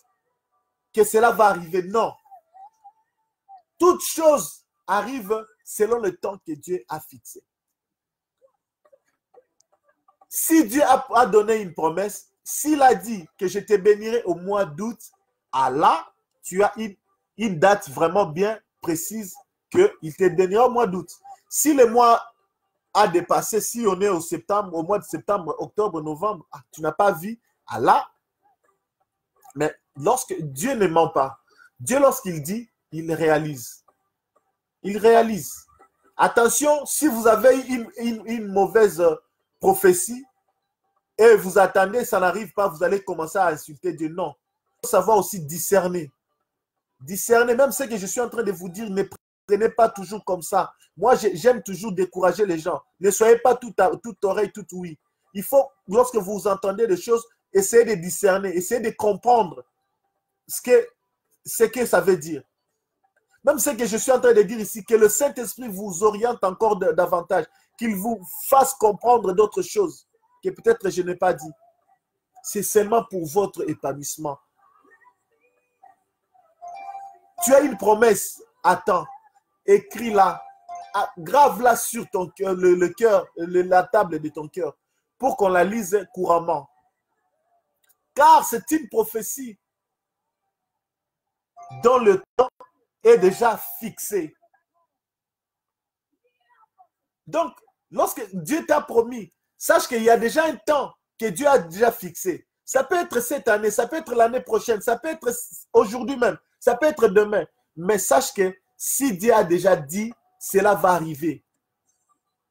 Que cela va arriver. Non. Toutes choses arrivent selon le temps que Dieu a fixé. Si Dieu a donné une promesse, s'il a dit que je te bénirai au mois d'août, là, tu as une date vraiment bien précise qu'il te bénira au mois d'août. Si le mois a dépassé, si on est au mois de septembre, octobre, novembre, tu n'as pas vu, là. Mais lorsque Dieu ne ment pas, Dieu lorsqu'il dit, il réalise. Il réalise. Attention, si vous avez une mauvaise prophétie et vous attendez, ça n'arrive pas, vous allez commencer à insulter Dieu. Non. Il faut savoir aussi discerner. Discerner, même ce que je suis en train de vous dire, ne prenez pas toujours comme ça. Moi, j'aime toujours décourager les gens. Ne soyez pas toute oreille, toute ouïe. Il faut, lorsque vous entendez des choses, essayez de discerner, essayez de comprendre ce que ça veut dire. Même ce que je suis en train de dire ici, que le Saint-Esprit vous oriente encore davantage, qu'il vous fasse comprendre d'autres choses que peut-être je n'ai pas dit. C'est seulement pour votre épanouissement. Tu as une promesse, attends, écris-la, grave-la sur ton cœur, le cœur, la table de ton cœur, pour qu'on la lise couramment. Car c'est une prophétie dont le temps est déjà fixé. Donc, lorsque Dieu t'a promis, sache qu'il y a déjà un temps que Dieu a déjà fixé. Ça peut être cette année, ça peut être l'année prochaine, ça peut être aujourd'hui même, ça peut être demain. Mais sache que si Dieu a déjà dit, cela va arriver.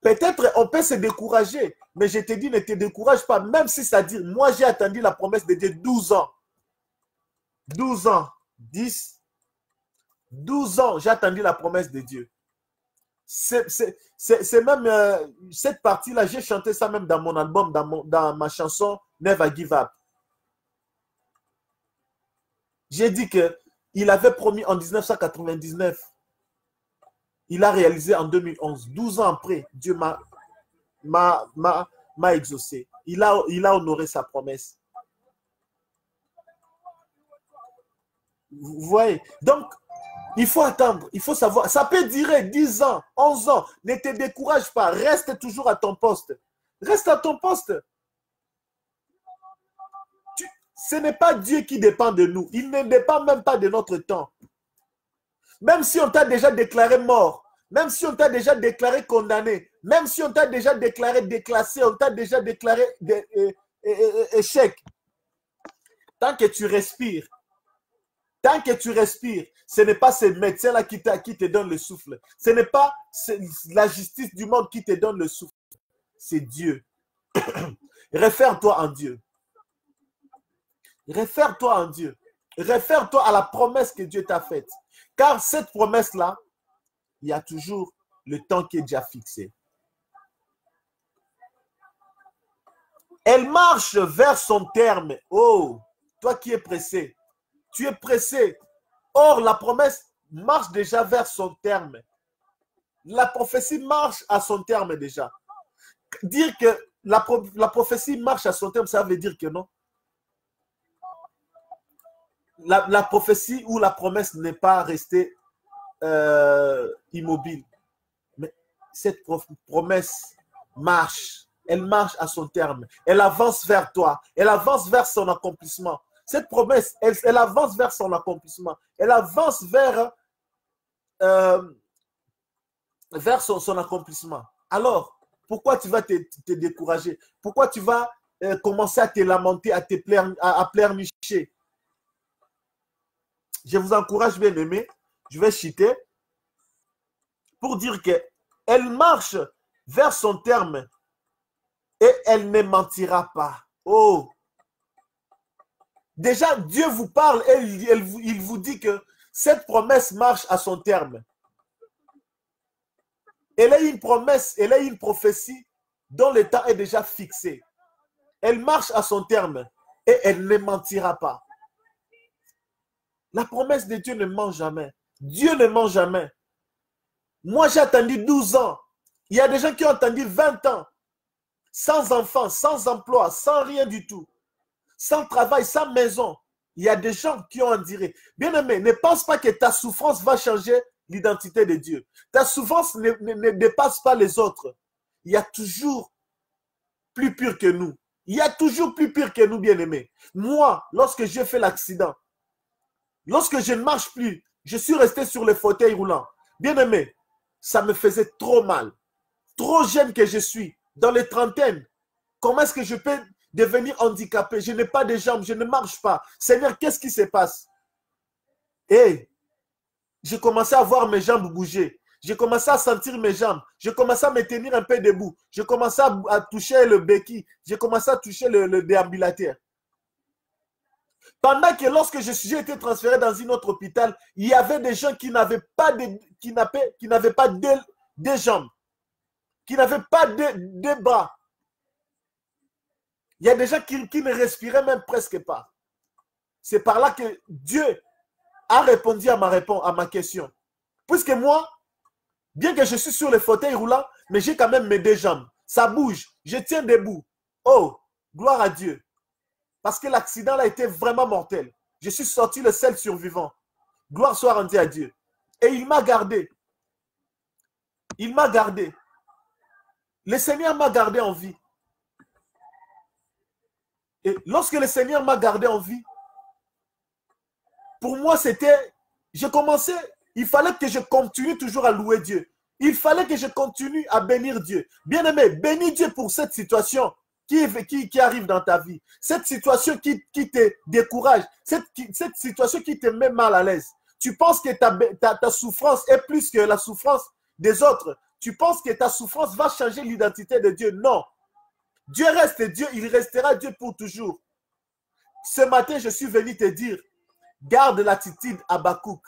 Peut-être on peut se décourager, mais je te dis, ne te décourage pas, même si ça dit, moi j'ai attendu la promesse de Dieu 12 ans. 12 ans, 10, 12 ans, j'ai attendu la promesse de Dieu. C'est même cette partie-là, j'ai chanté ça même dans mon album, dans ma chanson Never Give Up. J'ai dit qu'il avait promis en 1999. Il a réalisé en 2011. 12 ans après, Dieu m'a exaucé. Il a honoré sa promesse. Vous voyez? Donc, il faut attendre, il faut savoir. Ça peut durer 10 ans, 11 ans. Ne te décourage pas. Reste toujours à ton poste. Reste à ton poste. Ce n'est pas Dieu qui dépend de nous. Il ne dépend même pas de notre temps. Même si on t'a déjà déclaré mort, même si on t'a déjà déclaré condamné, même si on t'a déjà déclaré déclassé, on t'a déjà déclaré échec. Tant que tu respires, ce n'est pas ces médecins-là qui te donnent le souffle. Ce n'est pas la justice du monde qui te donne le souffle. C'est Dieu. Réfère-toi en Dieu. Réfère-toi en Dieu. Réfère-toi à la promesse que Dieu t'a faite. Car cette promesse-là, il y a toujours le temps qui est déjà fixé. Elle marche vers son terme. Oh, toi qui es pressé. Tu es pressé. Or, la promesse marche déjà vers son terme. La prophétie marche à son terme déjà. Dire que la prophétie marche à son terme, ça veut dire que non. La prophétie ou la promesse n'est pas restée immobile. Mais cette promesse marche. Elle marche à son terme. Elle avance vers toi. Elle avance vers son accomplissement. Cette promesse, elle avance vers son accomplissement. Elle avance vers son accomplissement. Alors, pourquoi tu vas te décourager? Pourquoi tu vas commencer à te lamenter, à pleurnicher? Je vous encourage, bien aimé. Je vais chuter pour dire qu'elle marche vers son terme et elle ne mentira pas. Oh! Déjà, Dieu vous parle et il vous dit que cette promesse marche à son terme. Elle est une promesse, elle est une prophétie dont le temps est déjà fixé. Elle marche à son terme et elle ne mentira pas. La promesse de Dieu ne ment jamais. Dieu ne ment jamais. Moi, j'ai attendu 12 ans. Il y a des gens qui ont attendu 20 ans. Sans enfant, sans emploi, sans rien du tout. Sans travail, sans maison. Il y a des gens qui ont enduré. Bien-aimé, ne pense pas que ta souffrance va changer l'identité de Dieu. Ta souffrance ne dépasse pas les autres. Il y a toujours plus pur que nous. Il y a toujours plus pur que nous, bien-aimés. Moi, lorsque j'ai fait l'accident, lorsque je ne marche plus, je suis resté sur le fauteuil roulant. Bien-aimé, ça me faisait trop mal. Trop jeune que je suis, dans les trentaines. Comment est-ce que je peux devenir handicapé? Je n'ai pas de jambes, je ne marche pas. Seigneur, qu'est-ce qui se passe? Et j'ai commencé à voir mes jambes bouger. J'ai commencé à sentir mes jambes. J'ai commencé à me tenir un peu debout. J'ai commencé à toucher le béquille. J'ai commencé à toucher le déambulateur. Pendant que lorsque j'ai été transféré dans un autre hôpital, il y avait des gens qui n'avaient pas de jambes, qui n'avaient pas de bras. Il y a des gens qui ne respiraient même presque pas. C'est par là que Dieu a répondu à ma question. Puisque moi, bien que je suis sur le fauteuil roulant, mais j'ai quand même mes deux jambes. Ça bouge, je tiens debout. Oh, gloire à Dieu. Parce que l'accident là était vraiment mortel. Je suis sorti le seul survivant. Gloire soit rendue à Dieu. Et il m'a gardé. Il m'a gardé. Le Seigneur m'a gardé en vie. Et lorsque le Seigneur m'a gardé en vie, pour moi c'était, il fallait que je continue toujours à louer Dieu. Il fallait que je continue à bénir Dieu. Bien-aimé, bénis Dieu pour cette situation qui arrive dans ta vie. Cette situation qui te décourage. Cette situation qui te met mal à l'aise. Tu penses que ta souffrance est plus que la souffrance des autres. Tu penses que ta souffrance va changer l'identité de Dieu. Non. Dieu reste Dieu, il restera Dieu pour toujours. Ce matin, je suis venu te dire, garde l'attitude Habakkuk.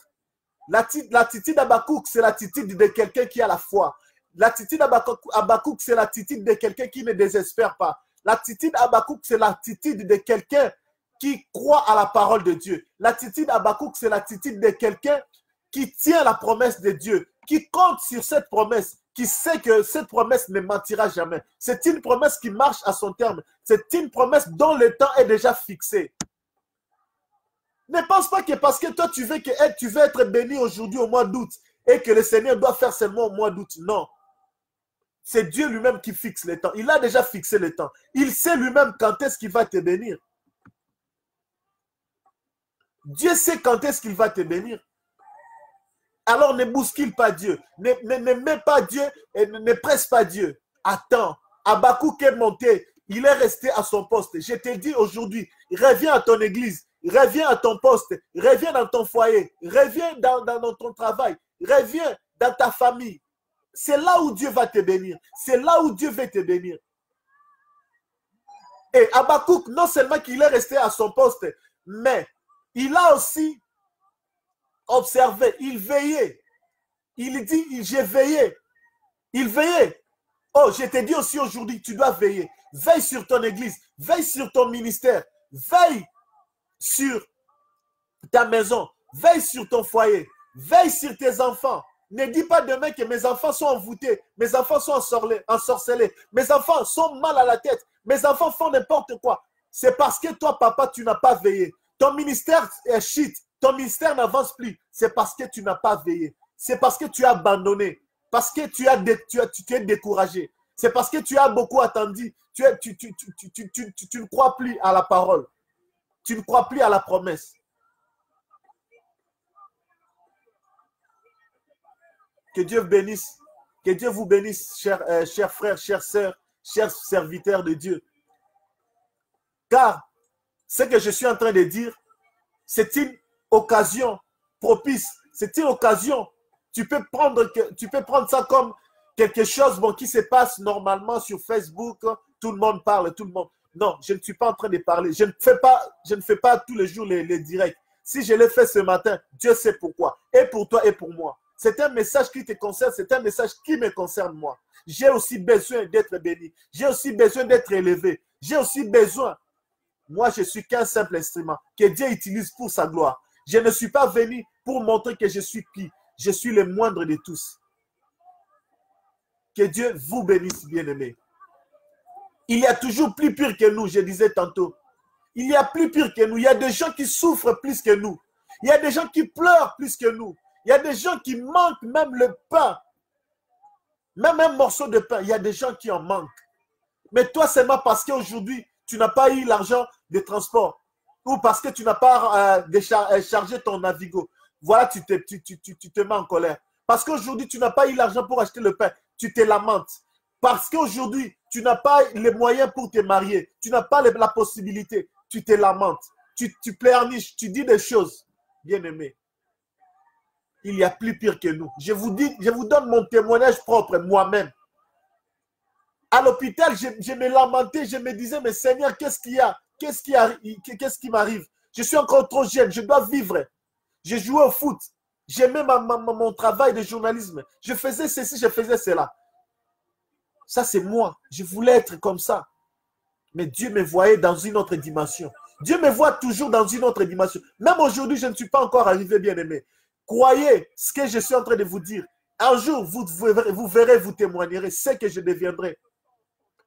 L'attitude Habakkuk, c'est l'attitude de quelqu'un qui a la foi. L'attitude Habakkuk, c'est l'attitude de quelqu'un qui ne désespère pas. L'attitude Habakkuk, c'est l'attitude de quelqu'un qui croit à la parole de Dieu. L'attitude Habakkuk, c'est l'attitude de quelqu'un qui tient la promesse de Dieu, qui compte sur cette promesse, qui sait que cette promesse ne mentira jamais. C'est une promesse qui marche à son terme. C'est une promesse dont le temps est déjà fixé. Ne pense pas que parce que toi tu veux être béni aujourd'hui au mois d'août et que le Seigneur doit faire seulement au mois d'août. Non. C'est Dieu lui-même qui fixe le temps. Il a déjà fixé le temps. Il sait lui-même quand est-ce qu'il va te bénir. Dieu sait quand est-ce qu'il va te bénir. Alors ne bouscule pas Dieu. Ne mets pas Dieu et ne presse pas Dieu. Attends. Habakkuk est monté. il est resté à son poste. Je te dis aujourd'hui, reviens à ton église, reviens à ton poste, reviens dans ton foyer, reviens dans ton travail, reviens dans ta famille. C'est là où Dieu va te bénir. C'est là où Dieu veut te bénir. Et Habakkuk, non seulement qu'il est resté à son poste, mais il a aussi observé, il veillait. Il dit, j'ai veillé. Il veillait. Oh, je te dis aussi aujourd'hui, tu dois veiller. Veille sur ton église, veille sur ton ministère, veille sur ta maison, veille sur ton foyer, veille sur tes enfants. Ne dis pas demain que mes enfants sont envoûtés, mes enfants sont ensorcelés, mes enfants sont mal à la tête, mes enfants font n'importe quoi. C'est parce que toi, papa, tu n'as pas veillé. Ton ministère est shit, ton ministère n'avance plus. C'est parce que tu n'as pas veillé. C'est parce que tu as abandonné, parce que tu es découragé. C'est parce que tu as beaucoup attendu. Tu ne crois plus à la parole. Tu ne crois plus à la promesse. Que Dieu bénisse. Que Dieu vous bénisse, chers frères, chères sœurs, chers serviteurs de Dieu. Car ce que je suis en train de dire, c'est une occasion propice. C'est une occasion. Tu peux prendre ça comme quelque chose qui se passe normalement sur Facebook. Tout le monde parle, tout le monde. Non, je ne suis pas en train de parler. Je ne fais pas tous les jours les directs. Si je l'ai fait ce matin, Dieu sait pourquoi. Et pour toi et pour moi. C'est un message qui te concerne, c'est un message qui me concerne moi. J'ai aussi besoin d'être béni. J'ai aussi besoin d'être élevé. J'ai aussi besoin. Moi, je suis qu'un simple instrument que Dieu utilise pour sa gloire. Je ne suis pas venu pour montrer que je suis qui. Je suis le moindre de tous. Que Dieu vous bénisse, bien-aimés. Il y a toujours plus pire que nous, je disais tantôt. Il y a plus pire que nous. Il y a des gens qui souffrent plus que nous. Il y a des gens qui pleurent plus que nous. Il y a des gens qui manquent même le pain. Même un morceau de pain, il y a des gens qui en manquent. Mais toi, seulement parce qu'aujourd'hui, tu n'as pas eu l'argent de transport. Ou parce que tu n'as pas chargé ton Navigo. Voilà, tu te mets en colère. Parce qu'aujourd'hui, tu n'as pas eu l'argent pour acheter le pain. Tu te lamentes. Parce qu'aujourd'hui, tu n'as pas les moyens pour te marier. Tu n'as pas la possibilité. Tu te lamentes. Tu pleurniches. Tu dis des choses. Bien-aimé. Il y a plus pire que nous. Je vous donne mon témoignage propre, moi-même. À l'hôpital, je me lamentais. Je me disais, mais Seigneur, qu'est-ce qu'il y a? Qu'est-ce qui m'arrive? Je suis encore trop jeune. Je dois vivre. Je jouais au foot. J'aimais mon travail de journalisme. Je faisais ceci, je faisais cela. Ça, c'est moi. Je voulais être comme ça. Mais Dieu me voyait dans une autre dimension. Dieu me voit toujours dans une autre dimension. Même aujourd'hui, je ne suis pas encore arrivé, bien-aimé. Croyez ce que je suis en train de vous dire. Un jour, vous verrez, vous témoignerez ce que je deviendrai.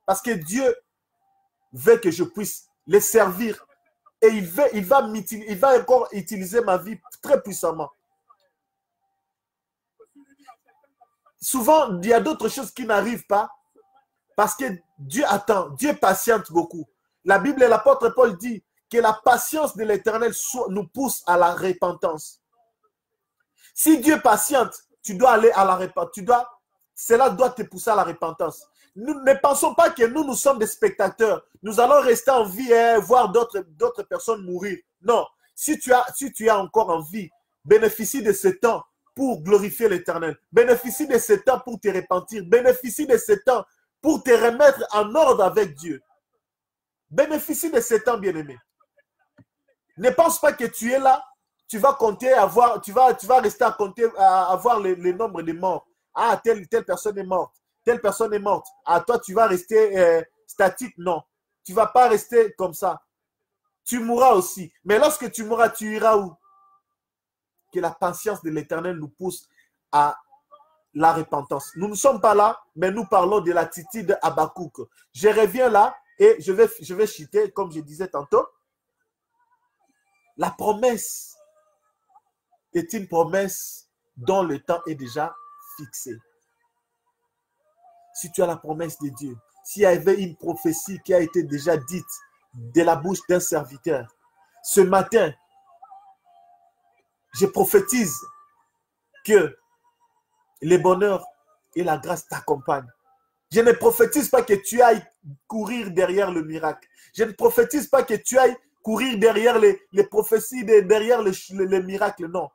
Parce que Dieu veut que je puisse les servir. Et il va encore utiliser ma vie très puissamment. Souvent, il y a d'autres choses qui n'arrivent pas parce que Dieu attend, Dieu patiente beaucoup. La Bible et l'apôtre Paul dit que la patience de l'Éternel nous pousse à la repentance. Si Dieu patiente, tu dois aller à la repentance. Cela doit te pousser à la repentance. Nous ne pensons pas que nous sommes des spectateurs. Nous allons rester en vie et voir d'autres personnes mourir. Non. Si tu es encore en vie, bénéficie de ce temps pour glorifier l'Éternel. Bénéficie de ce temps pour te repentir. Bénéficie de ce temps pour te remettre en ordre avec Dieu. Bénéficie de ce temps, bien-aimé. Ne pense pas que tu es là, tu vas compter, tu vas rester à compter, à voir les nombres de morts. Ah, telle personne est morte. Telle personne est morte. Ah, toi, tu vas rester statique. Non, tu ne vas pas rester comme ça. Tu mourras aussi. Mais lorsque tu mourras, tu iras où? Que la patience de l'Éternel nous pousse à la repentance. Nous ne sommes pas là, mais nous parlons de l'attitude de Habakkuk. Je reviens là et je vais citer, comme je disais tantôt, la promesse est une promesse dont le temps est déjà fixé. Si tu as la promesse de Dieu, s'il y avait une prophétie qui a été déjà dite de la bouche d'un serviteur, ce matin, je prophétise que le bonheur et la grâce t'accompagnent. Je ne prophétise pas que tu ailles courir derrière le miracle. Je ne prophétise pas que tu ailles courir derrière les prophéties, derrière les miracles. Non.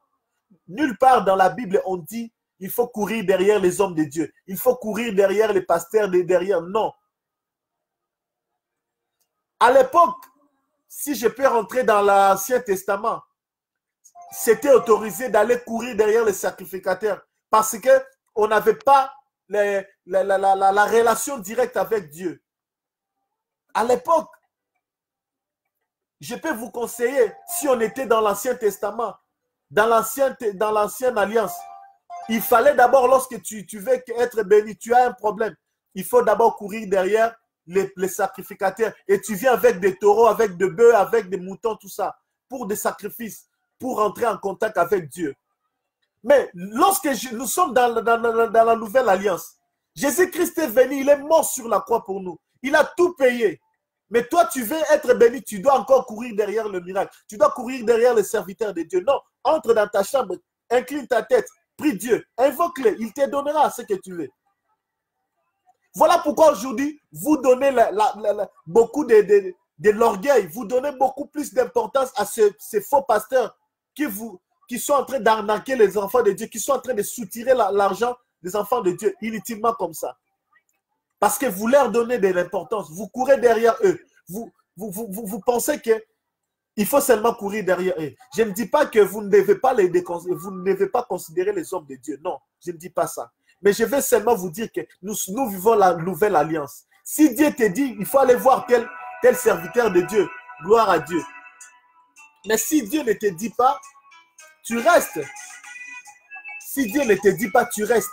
Nulle part dans la Bible, on dit il faut courir derrière les hommes de Dieu. Il faut courir derrière les pasteurs, derrière. Non. À l'époque, si je peux rentrer dans l'Ancien Testament, c'était autorisé d'aller courir derrière les sacrificateurs parce qu'on n'avait pas la relation directe avec Dieu. À l'époque, je peux vous conseiller, si on était dans l'Ancien Testament, dans l'ancienne alliance, il fallait d'abord, lorsque tu veux être béni, tu as un problème, il faut d'abord courir derrière les sacrificateurs. Et tu viens avec des taureaux, avec des bœufs, avec des moutons, tout ça, pour des sacrifices, pour entrer en contact avec Dieu. Mais lorsque nous sommes dans la nouvelle alliance, Jésus-Christ est venu, il est mort sur la croix pour nous. Il a tout payé. Mais toi, tu veux être béni, tu dois encore courir derrière le miracle. Tu dois courir derrière les serviteurs de Dieu. Non, entre dans ta chambre, incline ta tête, prie Dieu, invoque-le, il te donnera ce que tu veux. Voilà pourquoi aujourd'hui, vous donnez beaucoup de l'orgueil, vous donnez beaucoup plus d'importance à ces faux pasteurs qui sont en train d'arnaquer les enfants de Dieu, qui sont en train de soutirer l'argent des enfants de Dieu, inutilement comme ça. Parce que vous leur donnez de l'importance, vous courez derrière eux, vous pensez qu'il faut seulement courir derrière eux. Je ne dis pas que vous ne devez pas considérer les hommes de Dieu, non, je ne dis pas ça. Mais je vais seulement vous dire que nous vivons la nouvelle alliance. Si Dieu te dit, il faut aller voir tel serviteur de Dieu, gloire à Dieu. Mais si Dieu ne te dit pas, tu restes. Si Dieu ne te dit pas, tu restes.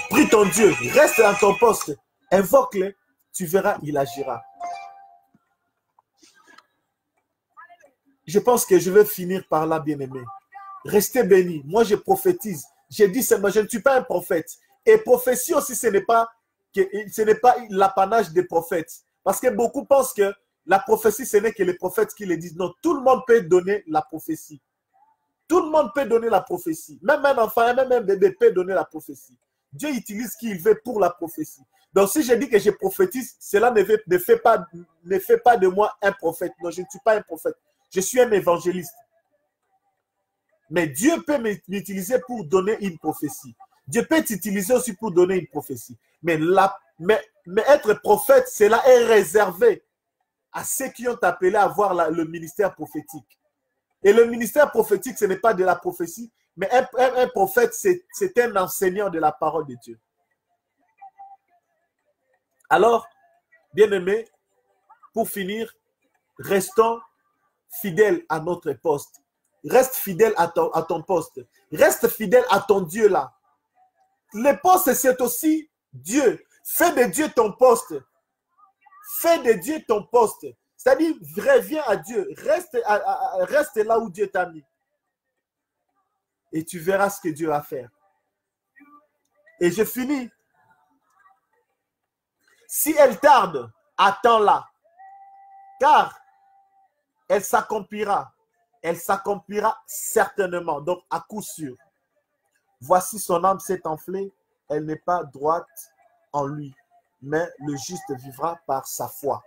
Prie ton Dieu, reste dans ton poste, invoque-le, tu verras, il agira. Je pense que je vais finir par là, bien-aimé. Restez bénis. Moi, je prophétise. J'ai dit seulement, je ne suis pas un prophète. Et prophétie aussi, ce n'est pas l'apanage des prophètes. Parce que beaucoup pensent que la prophétie, ce n'est que les prophètes qui le disent. Non, tout le monde peut donner la prophétie. Tout le monde peut donner la prophétie. Même un enfant, même un bébé peut donner la prophétie. Dieu utilise qui il veut pour la prophétie. Donc, si je dis que je prophétise, cela ne fait pas de moi un prophète. Non, je ne suis pas un prophète. Je suis un évangéliste. Mais Dieu peut m'utiliser pour donner une prophétie. Dieu peut t'utiliser aussi pour donner une prophétie. Mais être prophète, cela est réservé à ceux qui ont appelé à avoir le ministère prophétique. Et le ministère prophétique, ce n'est pas de la prophétie, mais un prophète, c'est un enseignant de la parole de Dieu. Alors, bien-aimés, pour finir, restons fidèles à notre poste. Reste fidèle à ton poste. Reste fidèle à ton Dieu là. Le poste, c'est aussi Dieu. Fais de Dieu ton poste. Fais de Dieu ton poste. C'est-à-dire, reviens à Dieu. Reste là où Dieu t'a mis. Et tu verras ce que Dieu va faire. Et je finis. Si elle tarde, attends-la. Car elle s'accomplira. Elle s'accomplira certainement. Donc, à coup sûr. Voici son âme s'est enflée. Elle n'est pas droite en lui. Mais le juste vivra par sa foi.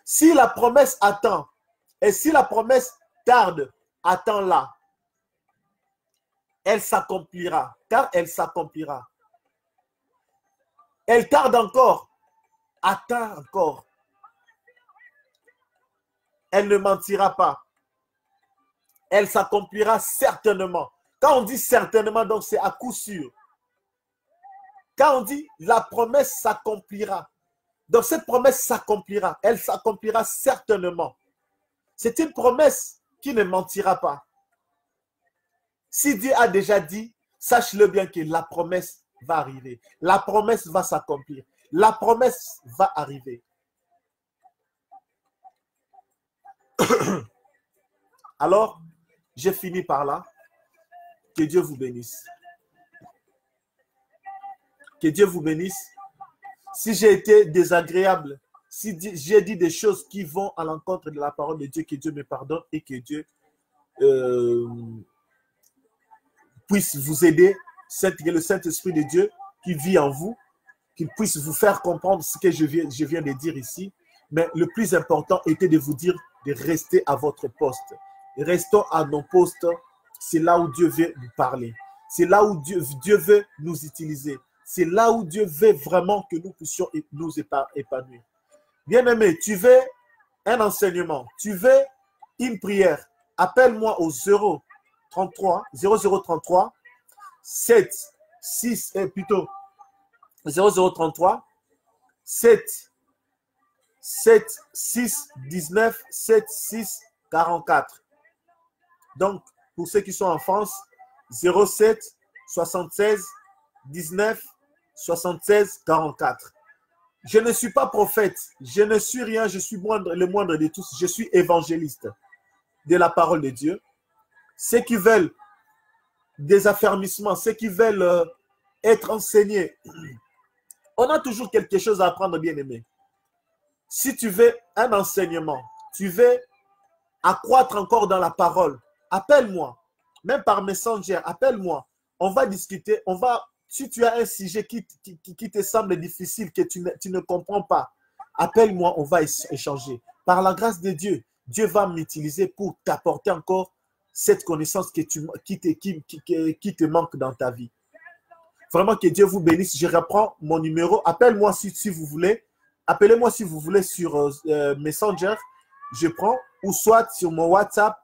Si la promesse attend, et si la promesse tarde, attends-la. Elle s'accomplira, car elle s'accomplira. Elle tarde encore, attends encore. Elle ne mentira pas. Elle s'accomplira certainement. Quand on dit certainement, donc c'est à coup sûr. Quand on dit la promesse s'accomplira, donc cette promesse s'accomplira. Elle s'accomplira certainement. C'est une promesse qui ne mentira pas. Si Dieu a déjà dit, sache-le bien que la promesse va arriver. La promesse va s'accomplir. La promesse va arriver. Alors, j'ai fini par là. Que Dieu vous bénisse. Que Dieu vous bénisse. Si j'ai été désagréable, si j'ai dit des choses qui vont à l'encontre de la parole de Dieu, que Dieu me pardonne et que Dieu puisse vous aider, que le Saint-Esprit de Dieu qui vit en vous, qu'il puisse vous faire comprendre ce que je viens de dire ici. Mais le plus important était de vous dire de rester à votre poste. Restons à nos postes, c'est là où Dieu veut nous parler. C'est là où Dieu veut nous utiliser. C'est là où Dieu veut vraiment que nous puissions nous épanouir. Bien-aimé, tu veux un enseignement, tu veux une prière, appelle-moi au 033 7 6 plutôt 0033 7 6 19 7 6 44. Donc, pour ceux qui sont en France, 07 76 19 76 44. Je ne suis pas prophète, je ne suis rien, je suis le moindre de tous, je suis évangéliste de la parole de Dieu. Ceux qui veulent des affermissements, ceux qui veulent être enseignés, on a toujours quelque chose à apprendre, bien-aimé. Si tu veux un enseignement, tu veux accroître encore dans la parole, appelle-moi, même par Messenger, appelle-moi. On va discuter, si tu as un sujet qui te semble difficile, que tu ne comprends pas, appelle-moi, on va échanger. Par la grâce de Dieu, Dieu va m'utiliser pour t'apporter encore cette connaissance qui te manque dans ta vie. Vraiment que Dieu vous bénisse. Je reprends mon numéro. Appelle-moi si vous voulez. Appelez-moi si vous voulez sur Messenger. Je prends, ou soit sur mon WhatsApp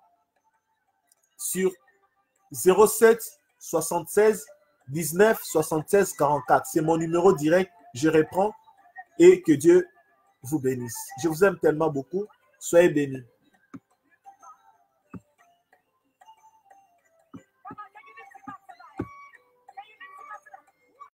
sur 07 76 19 76 44. C'est mon numéro direct. Je reprends et que Dieu vous bénisse. Je vous aime tellement beaucoup. Soyez bénis.